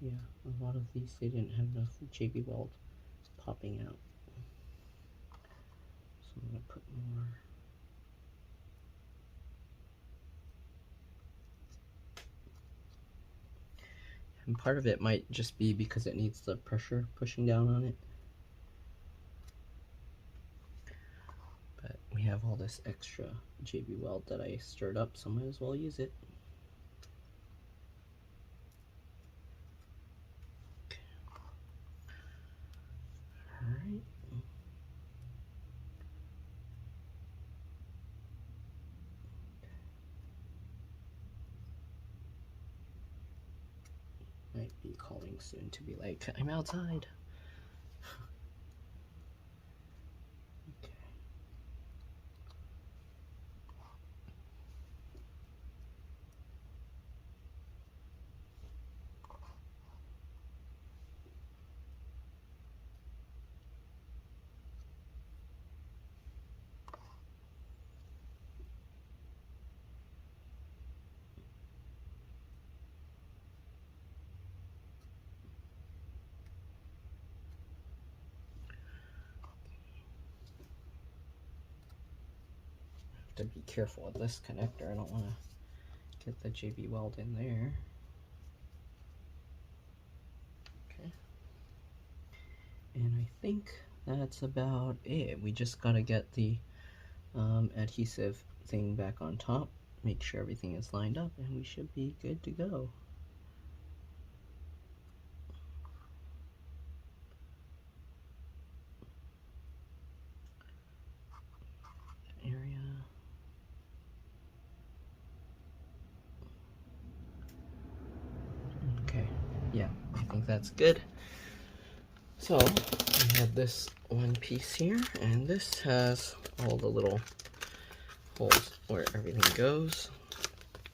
Yeah, a lot of these, they didn't have enough JB Weld popping out. So I'm going to put more. And part of it might just be because it needs the pressure pushing down on it. But we have all this extra JB Weld that I stirred up, so I might as well use it. Okay. Alright. Might be calling soon to be like, I'm outside. Okay. To be careful with this connector. I don't want to get the JB Weld in there. Okay. And I think that's about it. We just got to get the adhesive thing back on top, make sure everything is lined up, and we should be good to go. that's good. So we have this one piece here, and this has all the little holes where everything goes.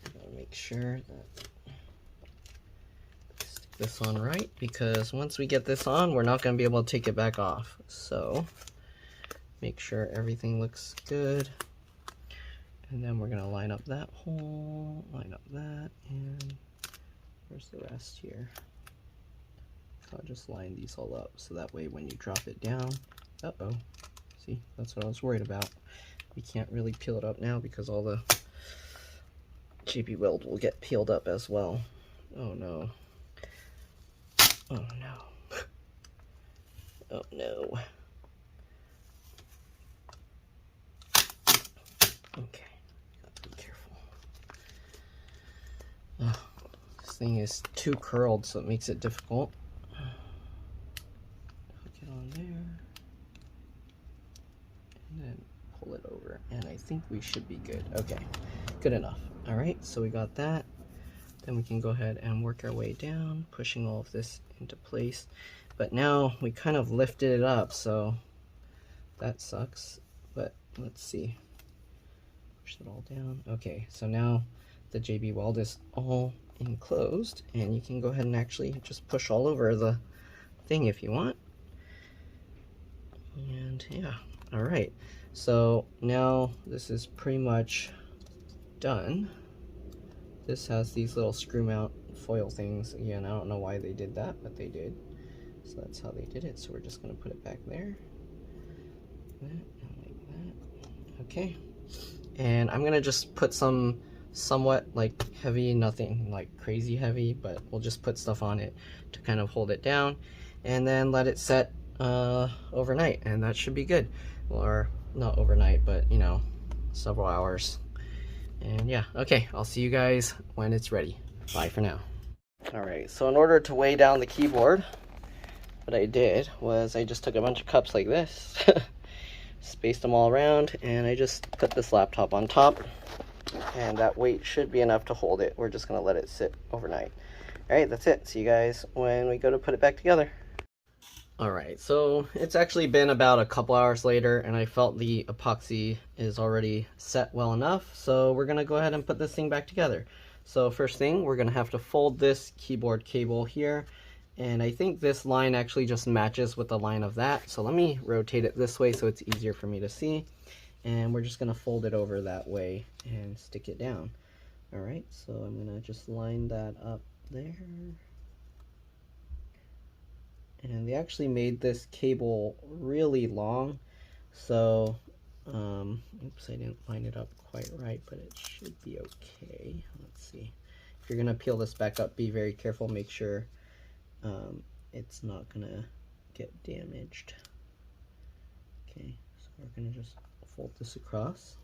Gotta make sure that stick this on right, because once we get this on, we're not gonna be able to take it back off. So make sure everything looks good. And then we're gonna line up that hole, line up that, and where's the rest here? I'll just line these all up so that way when you drop it down, see, that's what I was worried about. We can't really peel it up now because all the GB weld will get peeled up as well. Oh no. Oh no. Oh no. Okay. This thing is too curled, so it makes it difficult. Hook it on there, and then pull it over, and I think we should be good. Okay, good enough. All right, so we got that. Then we can go ahead and work our way down, pushing all of this into place. But now we kind of lifted it up, so that sucks. But let's see. Push it all down. Okay, so now the JB weld is all enclosed, and you can go ahead and actually just push all over the thing if you want. And yeah, all right, so now this is pretty much done. This has these little screw mount foil things. Again, I don't know why they did that, but they did. So that's how they did it. So we're just going to put it back there, that, and like that. Okay, and I'm gonna just put some somewhat like heavy, nothing like crazy heavy, but we'll just put stuff on it to kind of hold it down, and then let it set overnight, and that should be good. Or not overnight, but you know, several hours. And yeah, okay, I'll see you guys when it's ready. Bye for now. All right, so in order to weigh down the keyboard, what I did was I just took a bunch of cups like this, spaced them all around, and I just put this laptop on top, and that weight should be enough to hold it. We're just gonna let it sit overnight. All right, that's it. See you guys when we go to put it back together. All right, so it's actually been about a couple hours later, and I felt the epoxy is already set well enough, so we're gonna go ahead and put this thing back together. So first thing, we're gonna have to fold this keyboard cable here, and I think this line actually just matches with the line of that, so let me rotate it this way so it's easier for me to see, and we're just gonna fold it over that way and stick it down. All right, so I'm gonna just line that up there. And they actually made this cable really long, so oops, I didn't line it up quite right, but it should be okay. Let's see. If you're gonna peel this back up, be very careful. Make sure it's not gonna get damaged. Okay, so we're gonna just fold this across.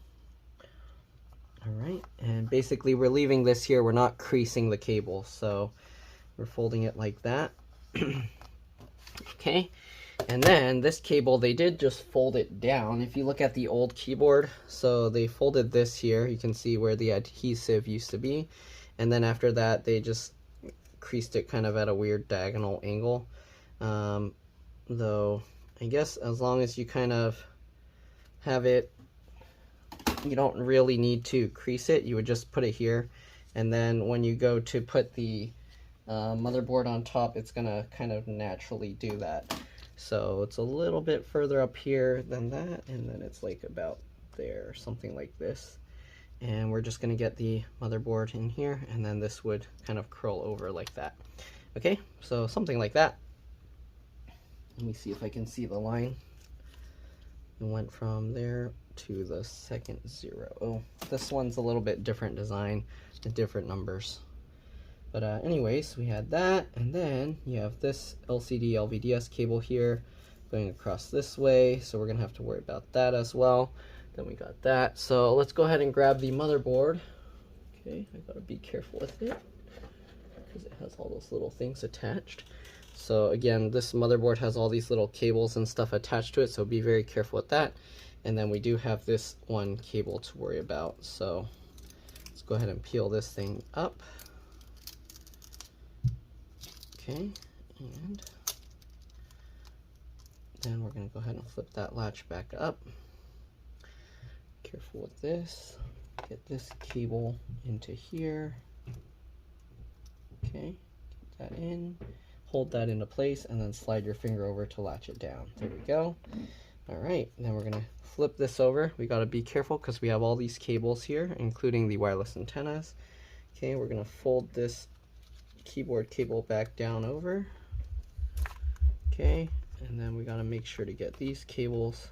All right, and basically we're leaving this here. We're not creasing the cable, so we're folding it like that. Okay, and then this cable, they did just fold it down. If you look at the old keyboard, so they folded this here, you can see where the adhesive used to be, and then after that they just creased it kind of at a weird diagonal angle. Though I guess as long as you kind of have it, you don't really need to crease it. You would just put it here, and then when you go to put the motherboard on top, it's gonna kind of naturally do that. So it's a little bit further up here than that, and then it's like about there, something like this. And we're just gonna get the motherboard in here, and then this would kind of curl over like that. Okay, so something like that. Let me see if I can see the line. It went from there to the second 0. Oh, this one's a little bit different design, the different numbers. But anyways, we had that, and then you have this LCD LVDS cable here going across this way, so we're gonna have to worry about that as well. Then we got that, so let's go ahead and grab the motherboard. Okay, I gotta be careful with it because it has all those little things attached. So again, this motherboard has all these little cables and stuff attached to it, so be very careful with that. And then we do have this one cable to worry about, so let's go ahead and peel this thing up. Okay, And then we're going to go ahead and flip that latch back up. Careful with this. Get this cable into here. Okay, get that in. Hold that into place and then slide your finger over to latch it down. There we go. All right, then we're gonna flip this over. We gotta be careful because we have all these cables here, including the wireless antennas. Okay, we're gonna fold this keyboard cable back down over. Okay, and then we gotta make sure to get these cables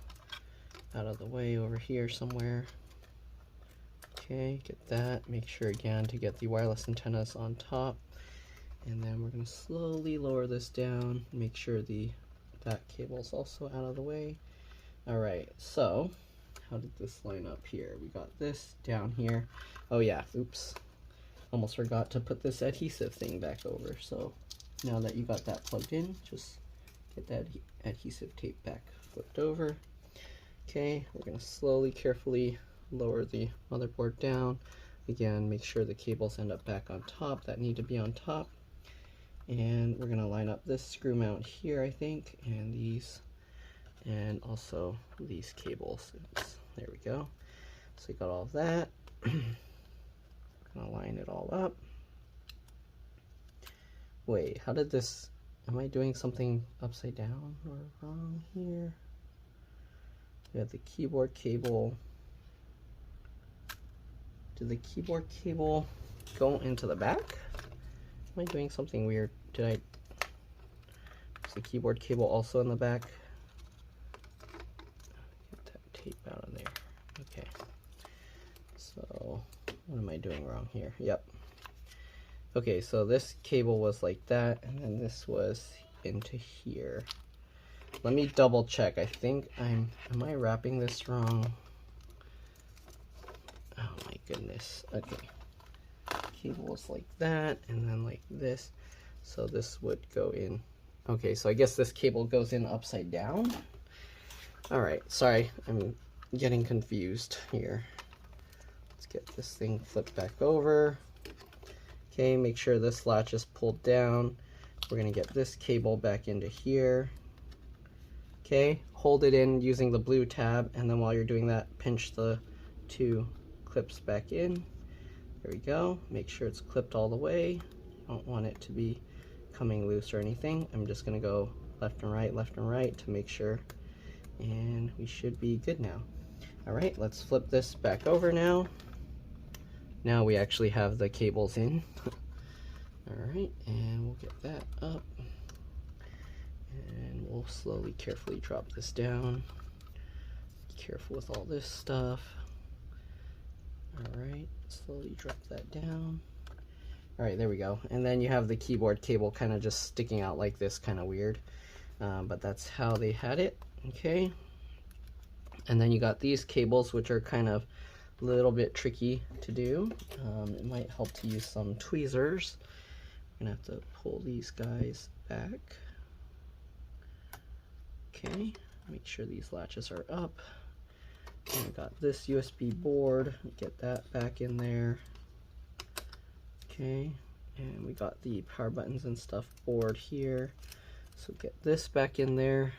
out of the way over here somewhere. Okay, get that. Make sure again to get the wireless antennas on top. And then we're going to slowly lower this down, make sure that cable is also out of the way. Alright, so how did this line up here? We got this down here. Oh yeah, oops. Almost forgot to put this adhesive thing back over. So now that you got that plugged in, just get that adhesive tape back flipped over. Okay, we're going to slowly, carefully lower the motherboard down. Again, make sure the cables end up back on top that need to be on top. And we're going to line up this screw mount here, I think, and these, and also these cables. Oops, there we go. So we got all of that. We're going to line it all up. Wait, how did this, am I doing something upside down or wrong here? We have the keyboard cable. Did the keyboard cable go into the back? Am I doing something weird? Is the keyboard cable also in the back? Get that tape out of there. Okay. So, what am I doing wrong here? Yep. Okay, so this cable was like that, and then this was into here. Let me double check. I think am I wrapping this wrong? Oh my goodness. Okay. Cable is like that, and then like this. So this would go in. Okay, so I guess this cable goes in upside down. All right, sorry, I'm getting confused here. Let's get this thing flipped back over. Okay, make sure this latch is pulled down. We're gonna get this cable back into here. Okay, hold it in using the blue tab, and then while you're doing that, pinch the two clips back in. There we go. Make sure it's clipped all the way. You don't want it to be coming loose or anything. I'm just going to go left and right to make sure. And we should be good now. Alright, let's flip this back over now. Now we actually have the cables in. Alright, and we'll get that up. And we'll slowly, carefully drop this down. Be careful with all this stuff. Alright, slowly drop that down. Alright, there we go. And then you have the keyboard cable kind of just sticking out like this, kind of weird. But that's how they had it. Okay. And then you got these cables, which are kind of a little bit tricky to do. It might help to use some tweezers. I'm going to have to pull these guys back. Okay, make sure these latches are up. And we got this USB board, get that back in there. Okay, and we got the power buttons and stuff board here. So get this back in there.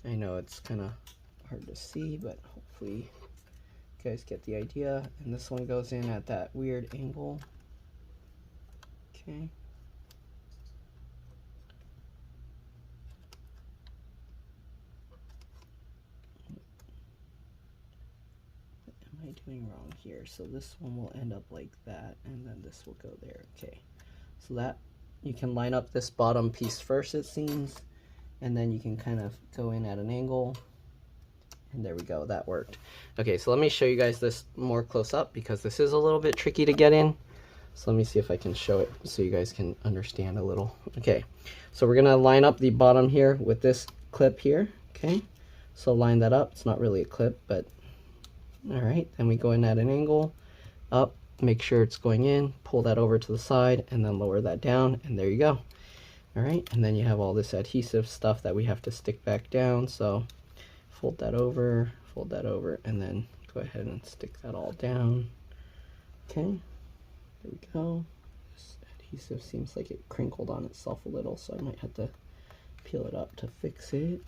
I know it's kind of hard to see, but hopefully you guys get the idea. And this one goes in at that weird angle. Okay. Doing wrong here, so this one will end up like that, and then this will go there. Okay, so that you can line up this bottom piece first, it seems, and then you can kind of go in at an angle, and there we go, that worked. Okay, so let me show you guys this more close up because this is a little bit tricky to get in. So let me see if I can show it so you guys can understand a little. Okay, so we're gonna line up the bottom here with this clip here. Okay, so line that up. It's not really a clip, but alright, then we go in at an angle, up, make sure it's going in, pull that over to the side, and then lower that down, and there you go. Alright, and then you have all this adhesive stuff that we have to stick back down, so fold that over, and then go ahead and stick that all down. Okay, there we go. This adhesive seems like it crinkled on itself a little, so I might have to peel it up to fix it.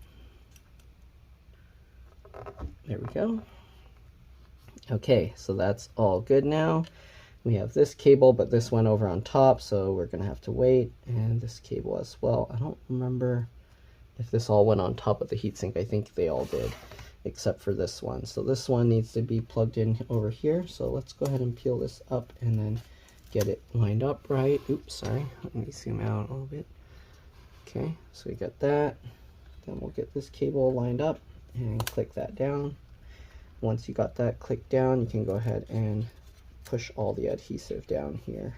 There we go. Okay, so that's all good now. We have this cable, but this went over on top, so we're gonna have to wait. And this cable as well. I don't remember if this all went on top of the heatsink. I think they all did, except for this one. So this one needs to be plugged in over here. So let's go ahead and peel this up and then get it lined up right. Oops, sorry. Let me zoom out a little bit. Okay, so we got that. Then we'll get this cable lined up and click that down. Once you got that clicked down, you can go ahead and push all the adhesive down here.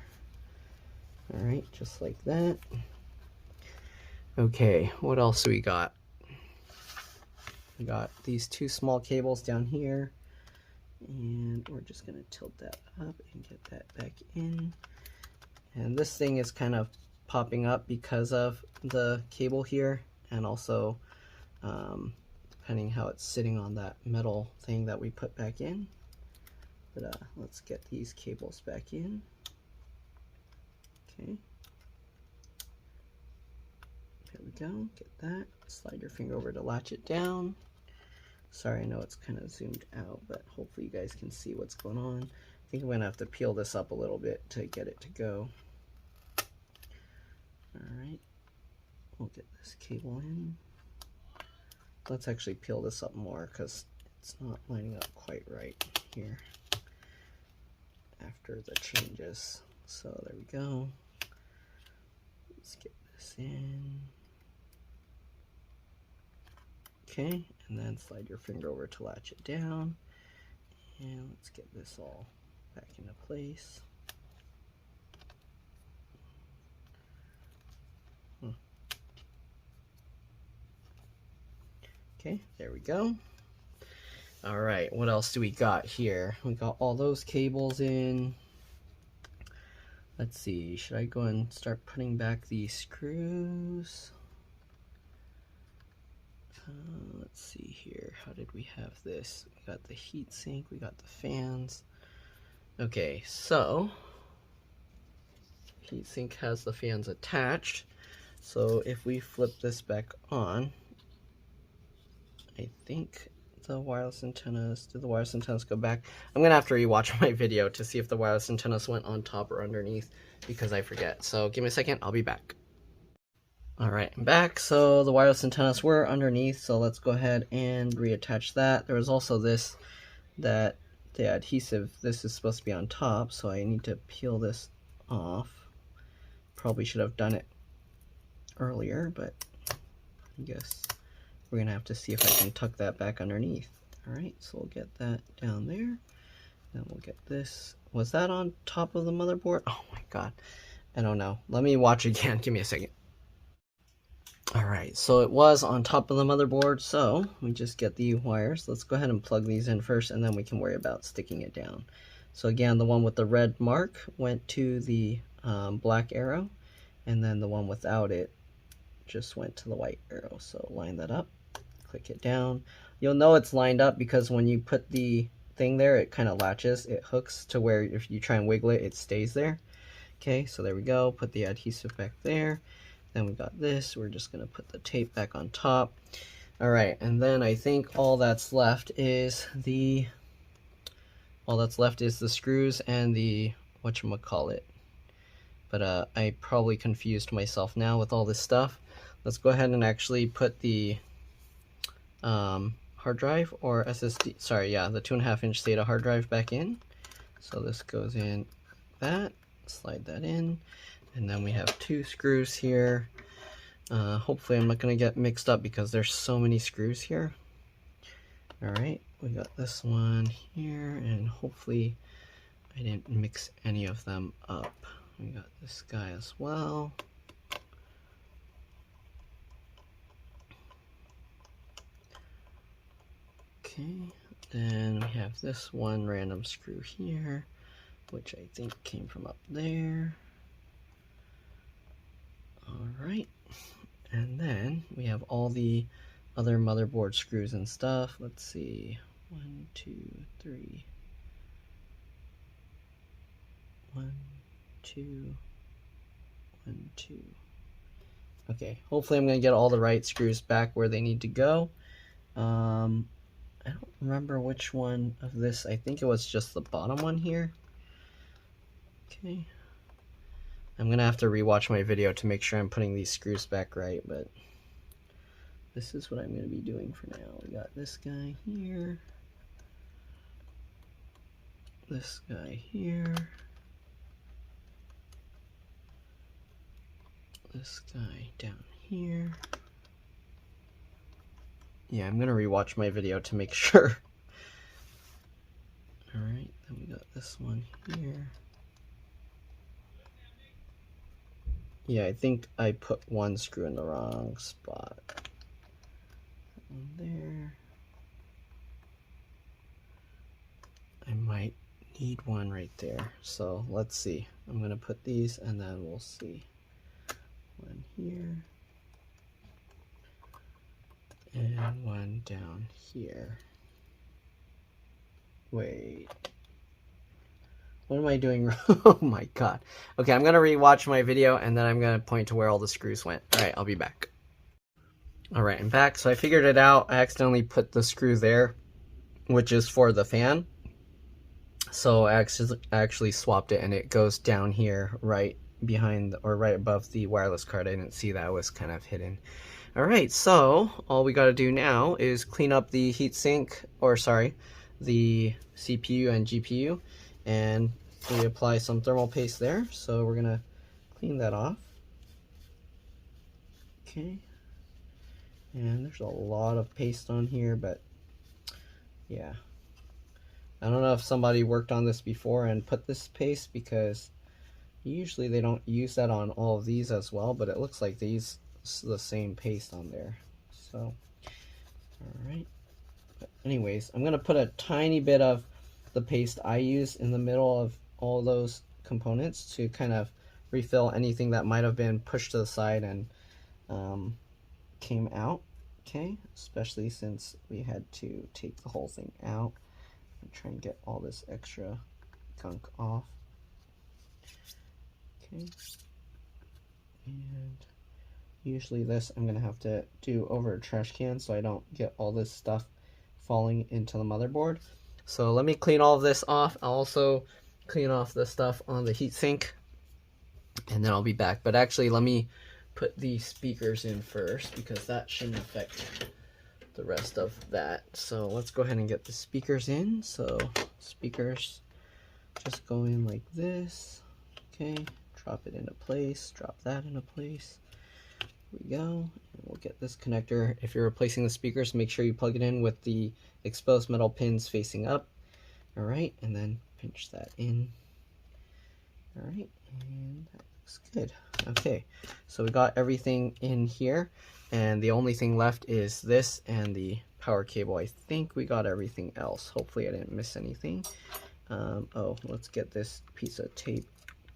All right, just like that. Okay, what else do we got? We got these two small cables down here, and we're just gonna tilt that up and get that back in. And this thing is kind of popping up because of the cable here, and also depending how it's sitting on that metal thing that we put back in. But let's get these cables back in. Okay. There we go, get that. Slide your finger over to latch it down. Sorry, I know it's kind of zoomed out, but hopefully you guys can see what's going on. I think I'm gonna have to peel this up a little bit to get it to go. All right, we'll get this cable in. Let's actually peel this up more because it's not lining up quite right here after the changes. So there we go. Let's get this in. Okay, and then slide your finger over to latch it down. And let's get this all back into place. Okay, there we go. All right, what else do we got here? We got all those cables in. Let's see, should I go and start putting back these screws? Let's see here, how did we have this? We got the heat sink, we got the fans. Okay, so heat sink has the fans attached. So if we flip this back on, I think the wireless antennas, did the wireless antennas go back? I'm gonna have to rewatch my video to see if the wireless antennas went on top or underneath, because I forget. So give me a second, I'll be back. All right, I'm back. So the wireless antennas were underneath, so let's go ahead and reattach that. There was also this, that the adhesive, this is supposed to be on top, so I need to peel this off. Probably should have done it earlier, but I guess we're gonna have to see if I can tuck that back underneath. All right, so we'll get that down there. Then we'll get this. Was that on top of the motherboard? Oh my God, I don't know. Let me watch again, give me a second. All right, so it was on top of the motherboard, so we just get the wires. Let's go ahead and plug these in first, and then we can worry about sticking it down. So again, the one with the red mark went to the black arrow, and then the one without it just went to the white arrow. So line that up, click it down. You'll know it's lined up because when you put the thing there, it kind of latches, it hooks to where if you try and wiggle it, it stays there. Okay, so there we go, put the adhesive back there. Then we got this, we're just gonna put the tape back on top. All right, and then I think all that's left is the screws and the whatchamacallit. But I probably confused myself now with all this stuff. Let's go ahead and actually put the hard drive or SSD, sorry, yeah, the 2.5-inch SATA hard drive back in. So this goes in like that, slide that in, and then we have 2 screws here. Hopefully I'm not going to get mixed up because there's so many screws here. All right, we got this one here, and hopefully I didn't mix any of them up. We got this guy as well. Okay, then we have this one random screw here, which I think came from up there. All right, and then we have all the other motherboard screws and stuff. Let's see, 1, 2, 3. 1, 2, 1, 2. Okay, hopefully I'm going to get all the right screws back where they need to go. I don't remember which one of this. I think it was just the bottom one here. Okay. I'm going to have to rewatch my video to make sure I'm putting these screws back right, but this is what I'm going to be doing for now. We got this guy here. This guy here. This guy down here. Yeah, I'm gonna rewatch my video to make sure. Alright, then we got this one here. Yeah, I think I put one screw in the wrong spot. That one there. I might need one right there. So let's see. I'm gonna put these and then we'll see. One here. And one down here. Wait. What am I doing wrong? Oh my god. Okay, I'm gonna rewatch my video and then I'm gonna point to where all the screws went. Alright, I'll be back. Alright, I'm back. So I figured it out. I accidentally put the screw there, which is for the fan. So I actually swapped it and it goes down here right behind or right above the wireless card. I didn't see that, it was kind of hidden. Alright, so all we got to do now is clean up the heatsink, or sorry, the CPU and GPU, and we apply some thermal paste there. So we're going to clean that off. Okay, and there's a lot of paste on here, but yeah. I don't know if somebody worked on this before and put this paste, because usually they don't use that on all of these as well, but it looks like they use the same paste on there. So, alright. But anyways, I'm going to put a tiny bit of the paste I use in the middle of all those components to kind of refill anything that might have been pushed to the side and came out. Okay, especially since we had to take the whole thing out and try and get all this extra gunk off. Okay, and usually this I'm gonna have to do over a trash can so I don't get all this stuff falling into the motherboard. So let me clean all of this off. I'll also clean off the stuff on the heatsink and then I'll be back. But actually, let me put the speakers in first because that shouldn't affect the rest of that. So let's go ahead and get the speakers in. So speakers just go in like this. Okay, drop it into place, drop that into place. Here we go. And we'll get this connector. If you're replacing the speakers, make sure you plug it in with the exposed metal pins facing up. All right, and then pinch that in. All right, and that looks good. Okay, so we got everything in here, and the only thing left is this and the power cable. I think we got everything else. Hopefully I didn't miss anything. Oh, let's get this piece of tape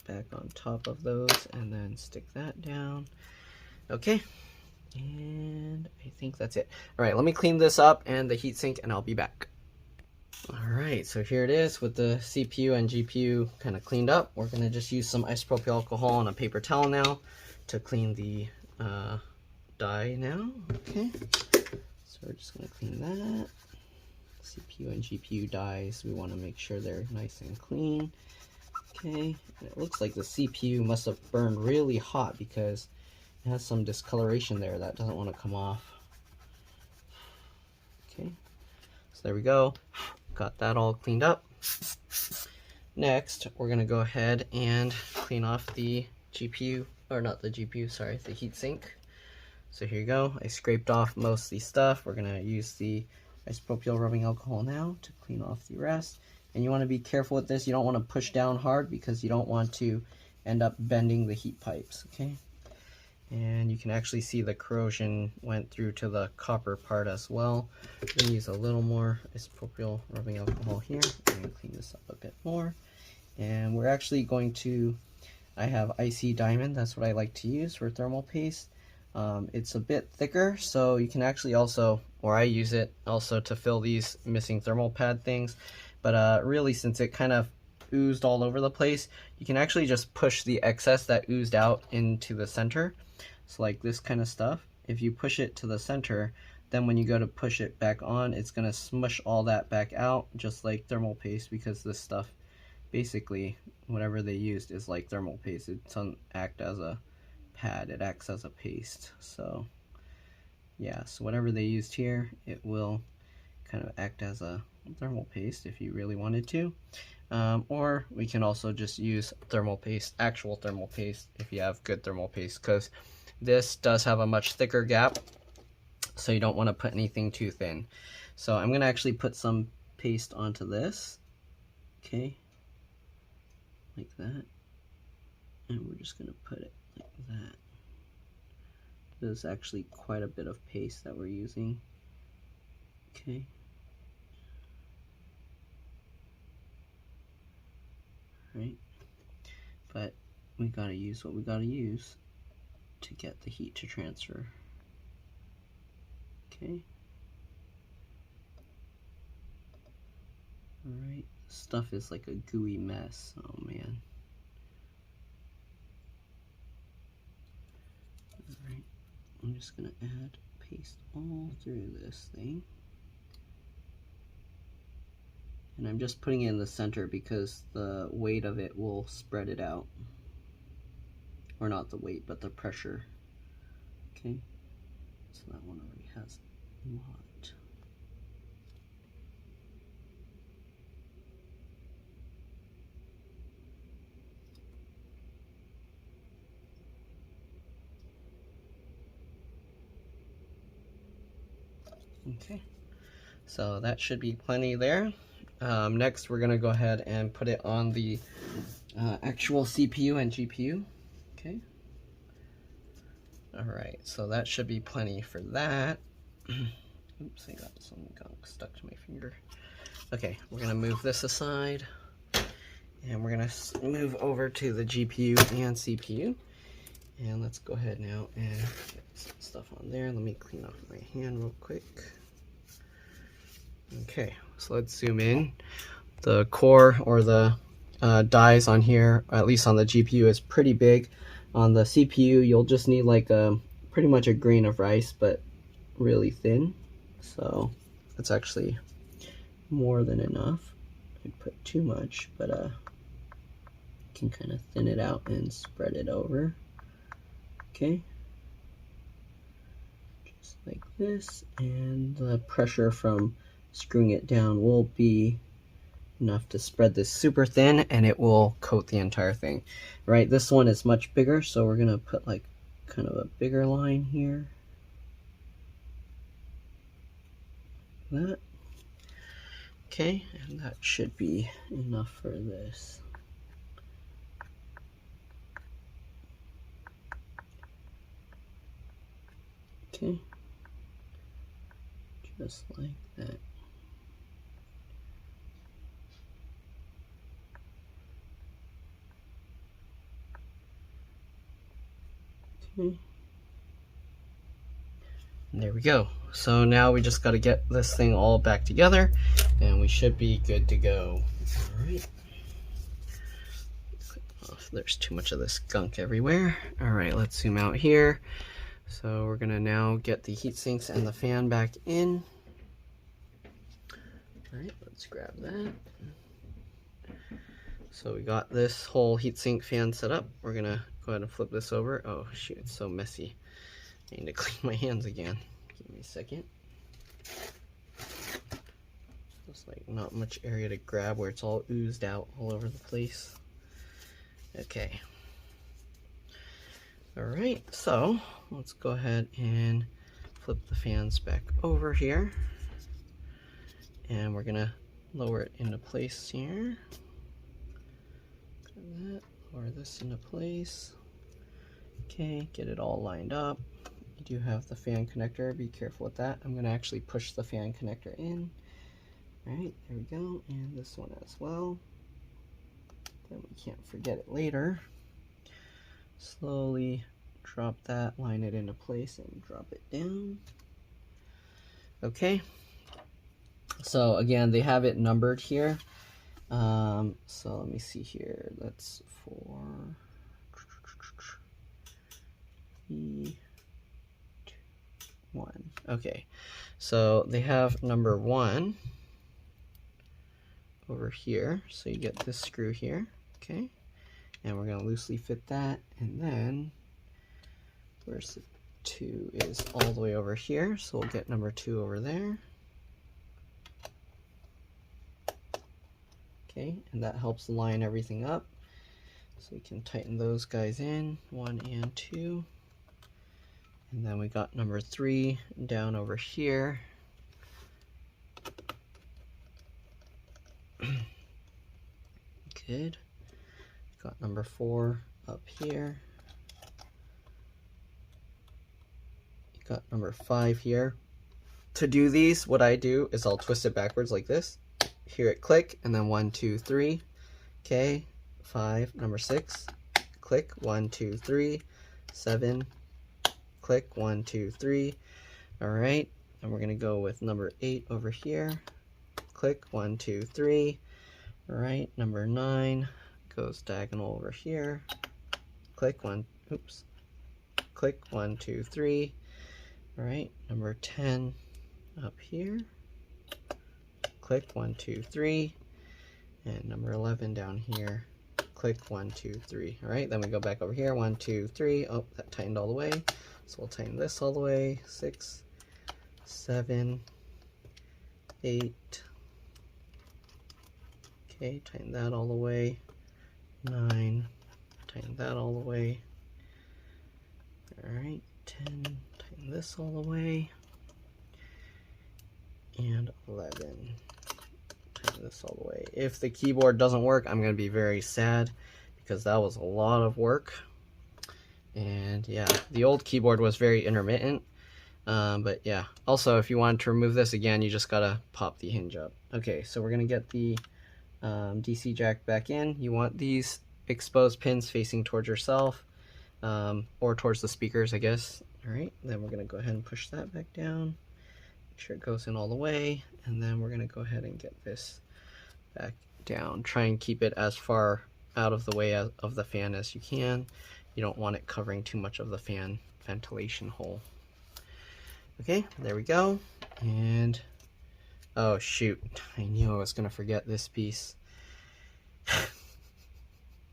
back on top of those and then stick that down. Okay, and I think that's it. All right, let me clean this up and the heatsink and I'll be back. All right, so here it is with the CPU and GPU kind of cleaned up. We're gonna just use some isopropyl alcohol and a paper towel now to clean the die now. Okay, so we're just gonna clean that. CPU and GPU dies, we want to make sure they're nice and clean. Okay, and it looks like the CPU must have burned really hot because it has some discoloration there that doesn't want to come off. Okay, so there we go. Got that all cleaned up. Next, we're going to go ahead and clean off the GPU, or not the GPU, sorry, the heatsink. So here you go. I scraped off most of the stuff. We're going to use the isopropyl rubbing alcohol now to clean off the rest. And you want to be careful with this. You don't want to push down hard because you don't want to end up bending the heat pipes, okay? And you can actually see the corrosion went through to the copper part as well. I'm going to use a little more isopropyl rubbing alcohol here and clean this up a bit more. And we're actually going to, I have IC diamond, that's what I like to use for thermal paste. It's a bit thicker, so you can actually also, or I use it also to fill these missing thermal pad things. But really, since it kind of oozed all over the place, you can actually just push the excess that oozed out into the center. So like this kind of stuff, if you push it to the center, then when you go to push it back on, it's going to smush all that back out, just like thermal paste, because this stuff, basically, whatever they used is like thermal paste. It doesn't act as a pad, it acts as a paste. So yeah, so whatever they used here, it will kind of act as a thermal paste if you really wanted to. Or we can also just use thermal paste, actual thermal paste, if you have good thermal paste, because this does have a much thicker gap, so you don't want to put anything too thin. So I'm going to actually put some paste onto this, okay, like that, and we're just going to put it like that. There's actually quite a bit of paste that we're using, okay. Right, but we gotta use what we gotta use to get the heat to transfer. Okay. Alright, stuff is like a gooey mess. Oh man. Alright, I'm just gonna add paste all through this thing. And I'm just putting it in the center because the weight of it will spread it out. Or not the weight, but the pressure. Okay, so that one already has a lot. Okay, so that should be plenty there. Next, we're going to go ahead and put it on the actual CPU and GPU. Okay. Alright, so that should be plenty for that. Oops, I got some gunk stuck to my finger. Okay, we're going to move this aside. And we're going to move over to the GPU and CPU. And let's go ahead now and get some stuff on there. Let me clean off my hand real quick. Okay, so let's zoom in. The core, or the dies on here, at least on the GPU, is pretty big. On the CPU, you'll just need like pretty much a grain of rice, but really thin. So that's actually more than enough. I put too much, but you can kind of thin it out and spread it over. Okay, just like this, and the pressure from screwing it down will be enough to spread this super thin, and it will coat the entire thing. Right, this one is much bigger, so we're gonna put like kind of a bigger line here. That. Okay, and that should be enough for this. Okay, just like that. Okay. And there we go. So now we just got to get this thing all back together, and we should be good to go. All right. Oh, there's too much of this gunk everywhere. All right, let's zoom out here. So we're gonna now get the heat sinks and the fan back in. All right, let's grab that. So we got this whole heatsink fan set up. We're gonna go ahead and flip this over. Oh shoot, it's so messy. I need to clean my hands again. Give me a second. There's like not much area to grab where it's all oozed out all over the place. Okay. All right, so let's go ahead and flip the fans back over here. And we're gonna lower it into place here. That, lower this into place. Okay, get it all lined up. You do have the fan connector, be careful with that. I'm gonna actually push the fan connector in. All right, there we go, and this one as well. Then we can't forget it later. Slowly drop that, line it into place, and drop it down. Okay, so again, they have it numbered here. So let me see here. That's for E1. Okay, so they have number 1 over here. So you get this screw here, okay? And we're gonna loosely fit that, and then where's the 2 is all the way over here. So we'll get number 2 over there. Okay, and that helps line everything up. So we can tighten those guys in, 1 and 2. And then we got number 3 down over here. Good. Got number 4 up here. Got number 5 here. To do these, what I do is I'll twist it backwards like this. Hear it click, and then 1, 2, 3. Okay, 5, number 6. Click, 1, 2, 3. 7. Click, 1, 2, 3. All right, and we're gonna go with number 8 over here. Click, 1, 2, 3. All right, number 9 goes diagonal over here. Click, 1. Oops. Click, 1, 2, 3. All right, number 10 up here. Click, 1, 2, 3, and number 11 down here. Click, 1, 2, 3. All right, then we go back over here. 1, 2, 3. Oh, that tightened all the way. So we'll tighten this all the way. 6, 7, 8. Okay, tighten that all the way. 9. Tighten that all the way. All right, 10. Tighten this all the way. And 11. Tighten this all the way. If the keyboard doesn't work, I'm going to be very sad because that was a lot of work. And yeah, the old keyboard was very intermittent. But yeah, also if you wanted to remove this again, you just gotta pop the hinge up. Okay, so we're gonna get the DC jack back in. You want these exposed pins facing towards yourself, or towards the speakers, I guess. All right, then we're gonna go ahead and push that back down. Make sure it goes in all the way, and then we're gonna go ahead and get this back down. Try and keep it as far out of the way of the fan as you can. You don't want it covering too much of the fan ventilation hole. Okay, there we go. And oh shoot, I knew I was gonna forget this piece.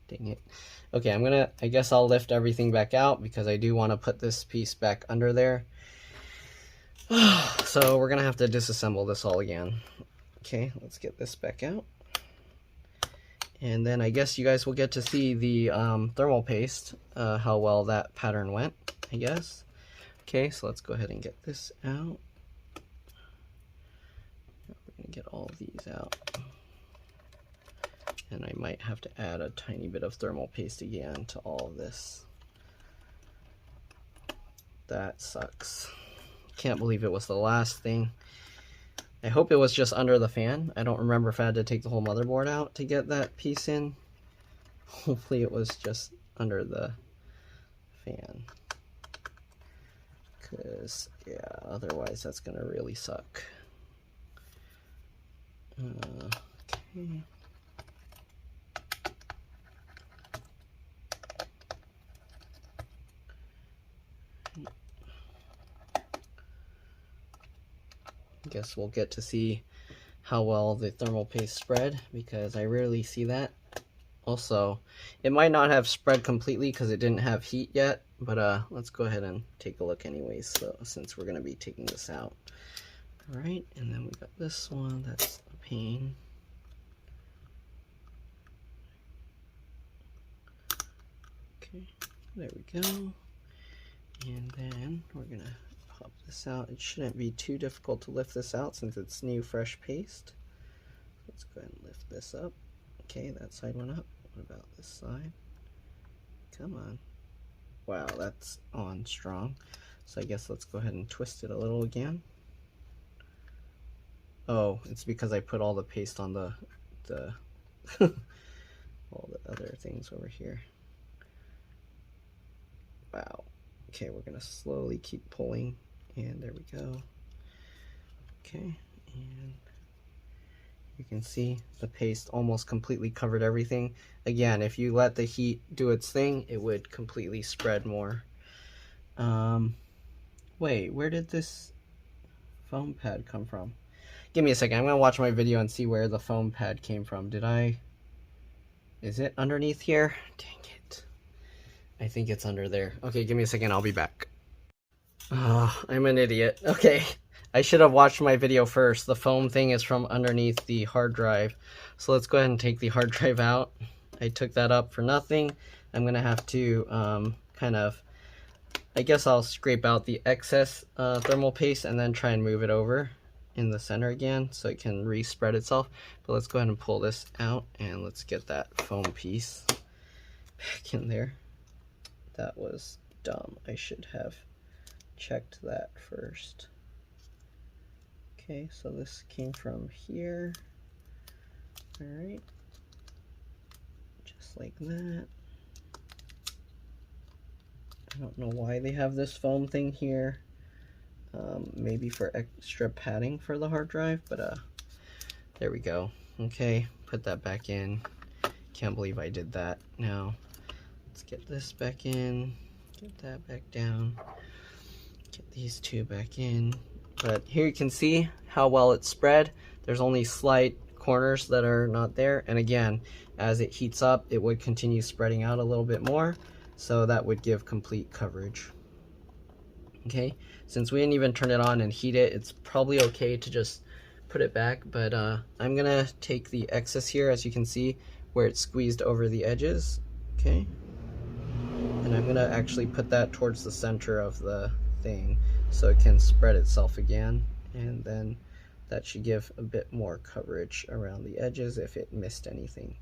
Dang it. Okay, I guess I'll lift everything back out because I do want to put this piece back under there. So we're gonna have to disassemble this all again. Okay, let's get this back out. And then I guess you guys will get to see the thermal paste, how well that pattern went, I guess. Okay, so let's go ahead and get this out. We're gonna get all of these out. And I might have to add a tiny bit of thermal paste again to all of this. That sucks. Can't believe it was the last thing. I hope it was just under the fan. I don't remember if I had to take the whole motherboard out to get that piece in. Hopefully it was just under the fan. Because, yeah, otherwise that's going to really suck. Okay. Guess we'll get to see how well the thermal paste spread because I rarely see that. Also, it might not have spread completely because it didn't have heat yet, but let's go ahead and take a look anyways, so since we're going to be taking this out. Alright, and then we got this one, that's a pain. Okay, there we go. And then we're going to pop this out. It shouldn't be too difficult to lift this out since it's new fresh paste. Let's go ahead and lift this up. Okay, that side went up. What about this side? Come on. Wow, that's on strong. So I guess let's go ahead and twist it a little again. Oh, it's because I put all the paste on the all the other things over here. Wow. Okay, we're gonna slowly keep pulling, and there we go. Okay, and You can see the paste almost completely covered everything. Again, if you let the heat do its thing, it would completely spread more. Wait, where did this foam pad come from? Give me a second. I'm going to watch my video and see where the foam pad came from. Is it underneath here? Dang it. I think it's under there. Okay, give me a second. I'll be back. Oh, I'm an idiot. Okay. I should have watched my video first. The foam thing is from underneath the hard drive. So let's go ahead and take the hard drive out. I took that up for nothing. I'm going to have to I guess I'll scrape out the excess thermal paste and then try and move it over in the center again so it can re-spread itself. But let's go ahead and pull this out and let's get that foam piece back in there. That was dumb. I should have checked that first. Okay, so this came from here. All right, just like that. I don't know why they have this foam thing here. Maybe for extra padding for the hard drive, but there we go. Okay, put that back in. Can't believe I did that. Now, let's get this back in, get that back down, get these two back in. But here you can see how well it's spread. There's only slight corners that are not there. And again, as it heats up, it would continue spreading out a little bit more. So that would give complete coverage. Okay, since we didn't even turn it on and heat it, it's probably okay to just put it back. But I'm gonna take the excess here, as you can see, where it's squeezed over the edges. Okay, and I'm gonna actually put that towards the center of the thing so it can spread itself again, and then that should give a bit more coverage around the edges if it missed anything.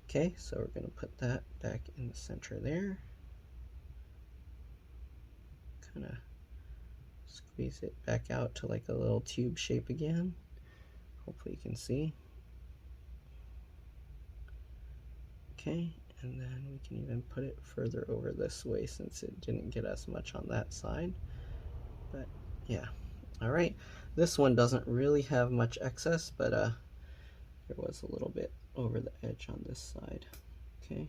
Okay, so we're gonna put that back in the center there. Kind of squeeze it back out to like a little tube shape again. Hopefully you can see. Okay, and then we can even put it further over this way since it didn't get as much on that side. But yeah, all right. This one doesn't really have much excess, but there was a little bit over the edge on this side. Okay.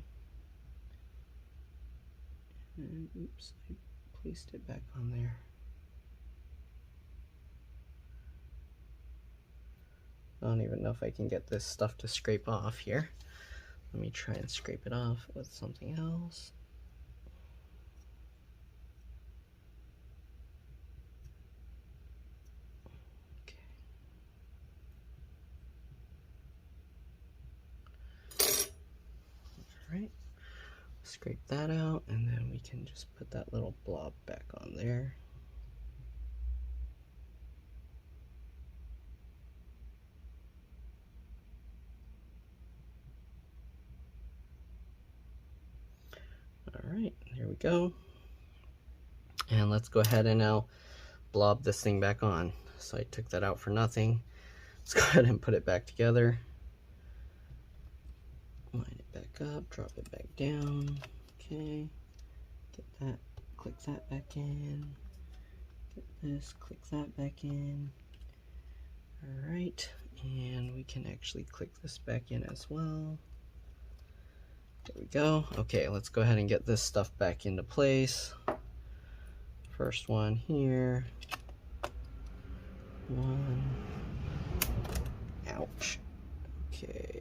And oops, I placed it back on there. I don't even know if I can get this stuff to scrape off here. Let me try and scrape it off with something else. Okay. All right. Scrape that out, and then we can just put that little blob back on there. All right, there we go. And let's go ahead and now blob this thing back on. So I took that out for nothing. Let's go ahead and put it back together. Line it back up, drop it back down. Okay, get that, click that back in. Get this, click that back in. All right, and we can actually click this back in as well. There we go. Okay, let's go ahead and get this stuff back into place. First one here. One. Ouch. Okay.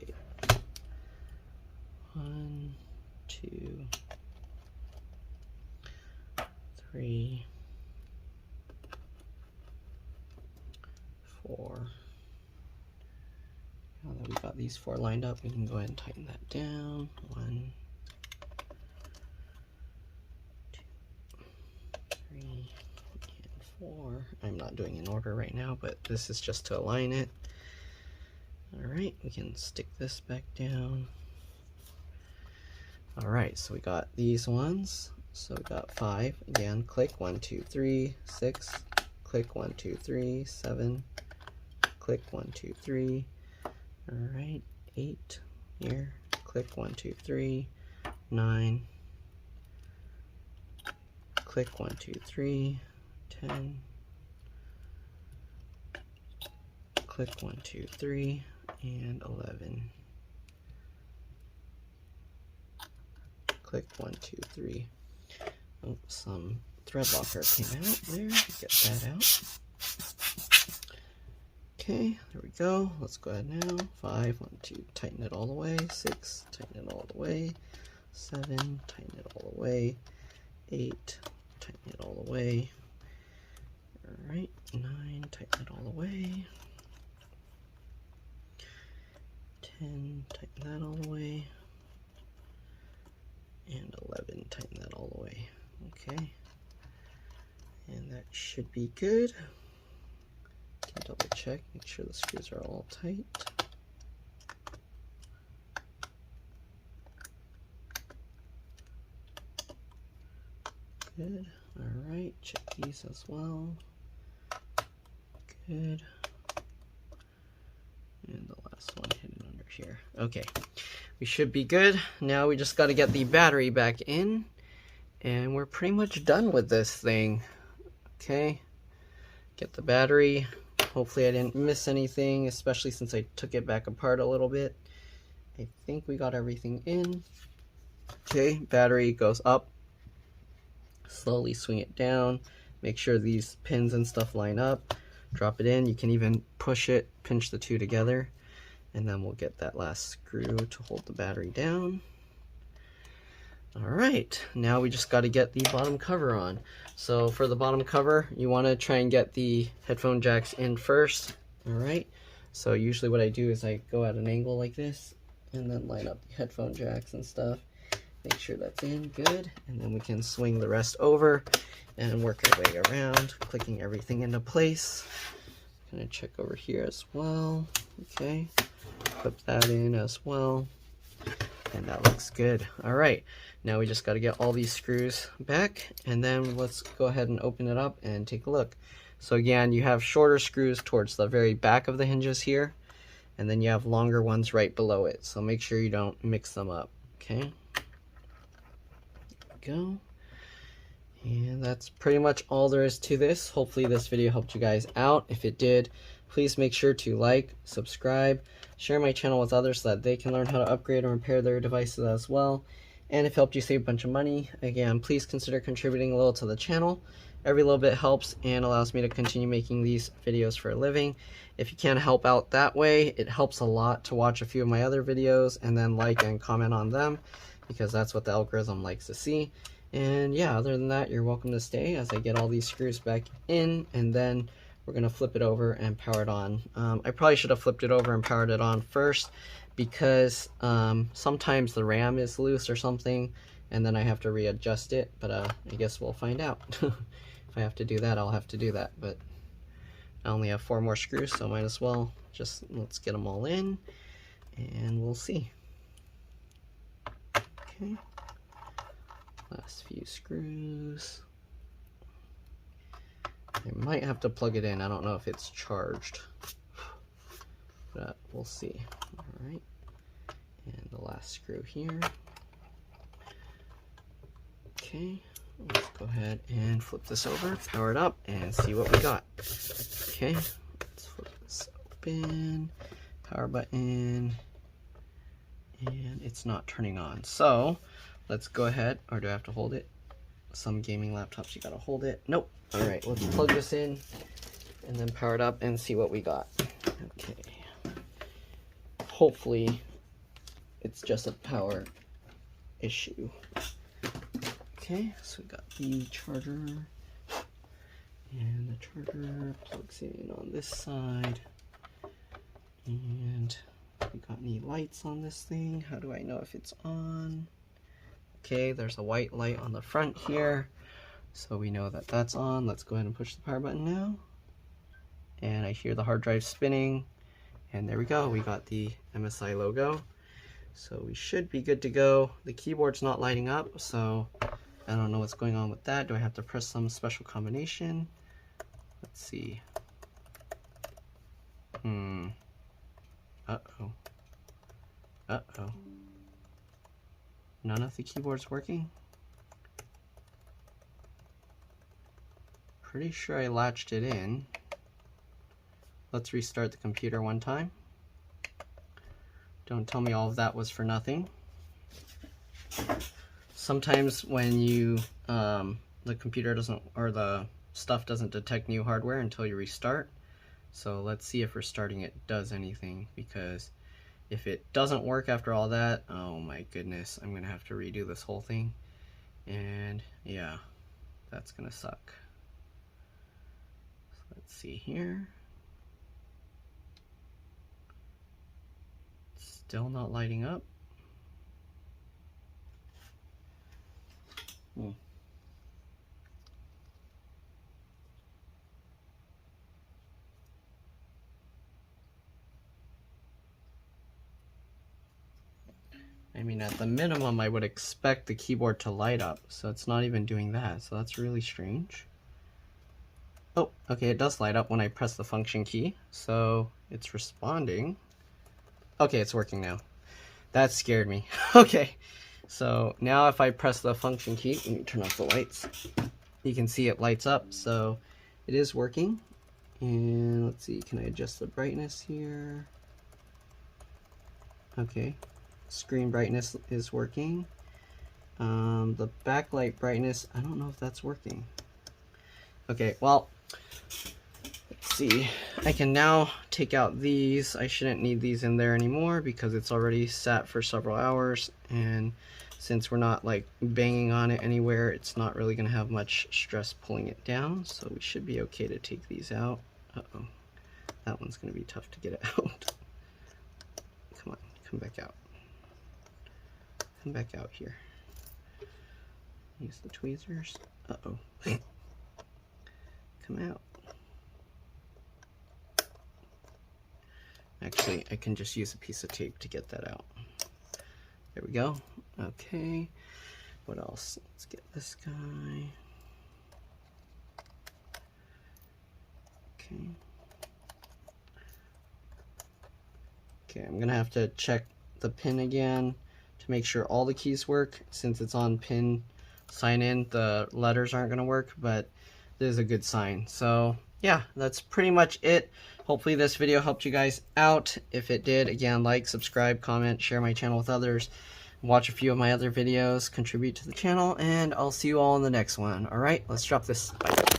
1, 2, 3, 4. Now that we've got these 4 lined up, we can go ahead and tighten that down. 1, 2, 3, and 4. I'm not doing in order right now, but this is just to align it. All right, we can stick this back down. All right, so we got these ones. So we got 5. Again, click 1, 2, 3, 6. Click 1, 2, 3, 7. Click 1, 2, 3. All right, 8 here. Click 1, 2, 3. 9. Click 1, 2, 3. 10. Click 1, 2, 3. and 11. Click 1, 2, 3. Oh, some thread locker came out there. Get that out. Okay, there we go. Let's go ahead now. 5, 1, 2, tighten it all the way. 6, tighten it all the way. 7, tighten it all the way. 8, tighten it all the way. Alright, 9, tighten it all the way. 10, tighten that all the way. And 11, tighten that all the way. Okay. And that should be good. Double check, make sure the screws are all tight. Good. Alright, check these as well. Good. And the last one hidden under here. Okay, we should be good. Now we just got to get the battery back in, and we're pretty much done with this thing. Okay, get the battery. Hopefully I didn't miss anything, especially since I took it back apart a little bit. I think we got everything in. Okay, battery goes up. Slowly swing it down. Make sure these pins and stuff line up. Drop it in. You can even push it, pinch the two together, and then we'll get that last screw to hold the battery down. Alright, now we just got to get the bottom cover on. So for the bottom cover, you want to try and get the headphone jacks in first. Alright, so usually what I do is I go at an angle like this and then line up the headphone jacks and stuff. Make sure that's in good, and then we can swing the rest over and work our way around, clicking everything into place. Gonna check over here as well. Okay, clip that in as well, and that looks good. All right, now we just got to get all these screws back, and then let's go ahead and open it up and take a look. So again, you have shorter screws towards the very back of the hinges here, and then you have longer ones right below it, so make sure you don't mix them up. Okay, go. And that's pretty much all there is to this. Hopefully this video helped you guys out. If it did, please make sure to like, subscribe, share my channel with others so that they can learn how to upgrade and repair their devices as well. And if it helped you save a bunch of money, again, please consider contributing a little to the channel. Every little bit helps and allows me to continue making these videos for a living. If you can help out that way, it helps a lot to watch a few of my other videos and then like and comment on them, because that's what the algorithm likes to see. And yeah, other than that, you're welcome to stay as I get all these screws back in, and then we're gonna flip it over and power it on. I probably should have flipped it over and powered it on first, because sometimes the RAM is loose or something, and then I have to readjust it, but I guess we'll find out. If I have to do that, I'll have to do that, but I only have 4 more screws, so might as well just, let's get them all in, and we'll see. Okay. Last few screws. I might have to plug it in. I don't know if it's charged, but we'll see. All right, and the last screw here. Okay, let's go ahead and flip this over, power it up, and see what we got. Okay, let's flip this open, power button, and it's not turning on. So let's go ahead, or do I have to hold it? Some gaming laptops, you gotta hold it. Nope. All right, let's plug this in and then power it up and see what we got. Okay. Hopefully it's just a power issue. Okay, so we got the charger, and the charger plugs in on this side. And we got any lights on this thing? How do I know if it's on? Okay, there's a white light on the front here, so we know that that's on. Let's go ahead and push the power button now. And I hear the hard drive spinning, and there we go. We got the MSI logo, so we should be good to go. The keyboard's not lighting up, so I don't know what's going on with that. Do I have to press some special combination? Let's see. Uh-oh. Uh-oh. None of the keyboards working? Pretty sure I latched it in. Let's restart the computer one time. Don't tell me all of that was for nothing. Sometimes when you, the computer doesn't, or the stuff doesn't detect new hardware until you restart. So let's see if restarting it does anything, because if it doesn't work after all that, oh my goodness, I'm gonna have to redo this whole thing. And yeah, that's gonna suck. So let's see here. Still not lighting up. I mean, at the minimum, I would expect the keyboard to light up, so it's not even doing that, so that's really strange. Oh, okay, it does light up when I press the function key, so it's responding. Okay, it's working now. That scared me. Okay, so now if I press the function key, let me turn off the lights. You can see it lights up, so it is working. And let's see, can I adjust the brightness here? Okay. Screen brightness is working. The backlight brightness, I don't know if that's working. Okay, well, let's see. I can now take out these. I shouldn't need these in there anymore because it's already sat for several hours, and since we're not like banging on it anywhere, it's not really going to have much stress pulling it down, so we should be okay to take these out. Uh-oh, that one's going to be tough to get out. Come on, come back out. Come back out here. Use the tweezers. Uh-oh. Come out. Actually, I can just use a piece of tape to get that out. There we go. Okay. What else? Let's get this guy. Okay. Okay, I'm gonna have to check the pin again to make sure all the keys work. Since it's on pin sign in, the letters aren't gonna work, but this is a good sign. So yeah, that's pretty much it. Hopefully this video helped you guys out. If it did, again, like, subscribe, comment, share my channel with others, watch a few of my other videos, contribute to the channel, and I'll see you all in the next one. All right, let's drop this. Bye.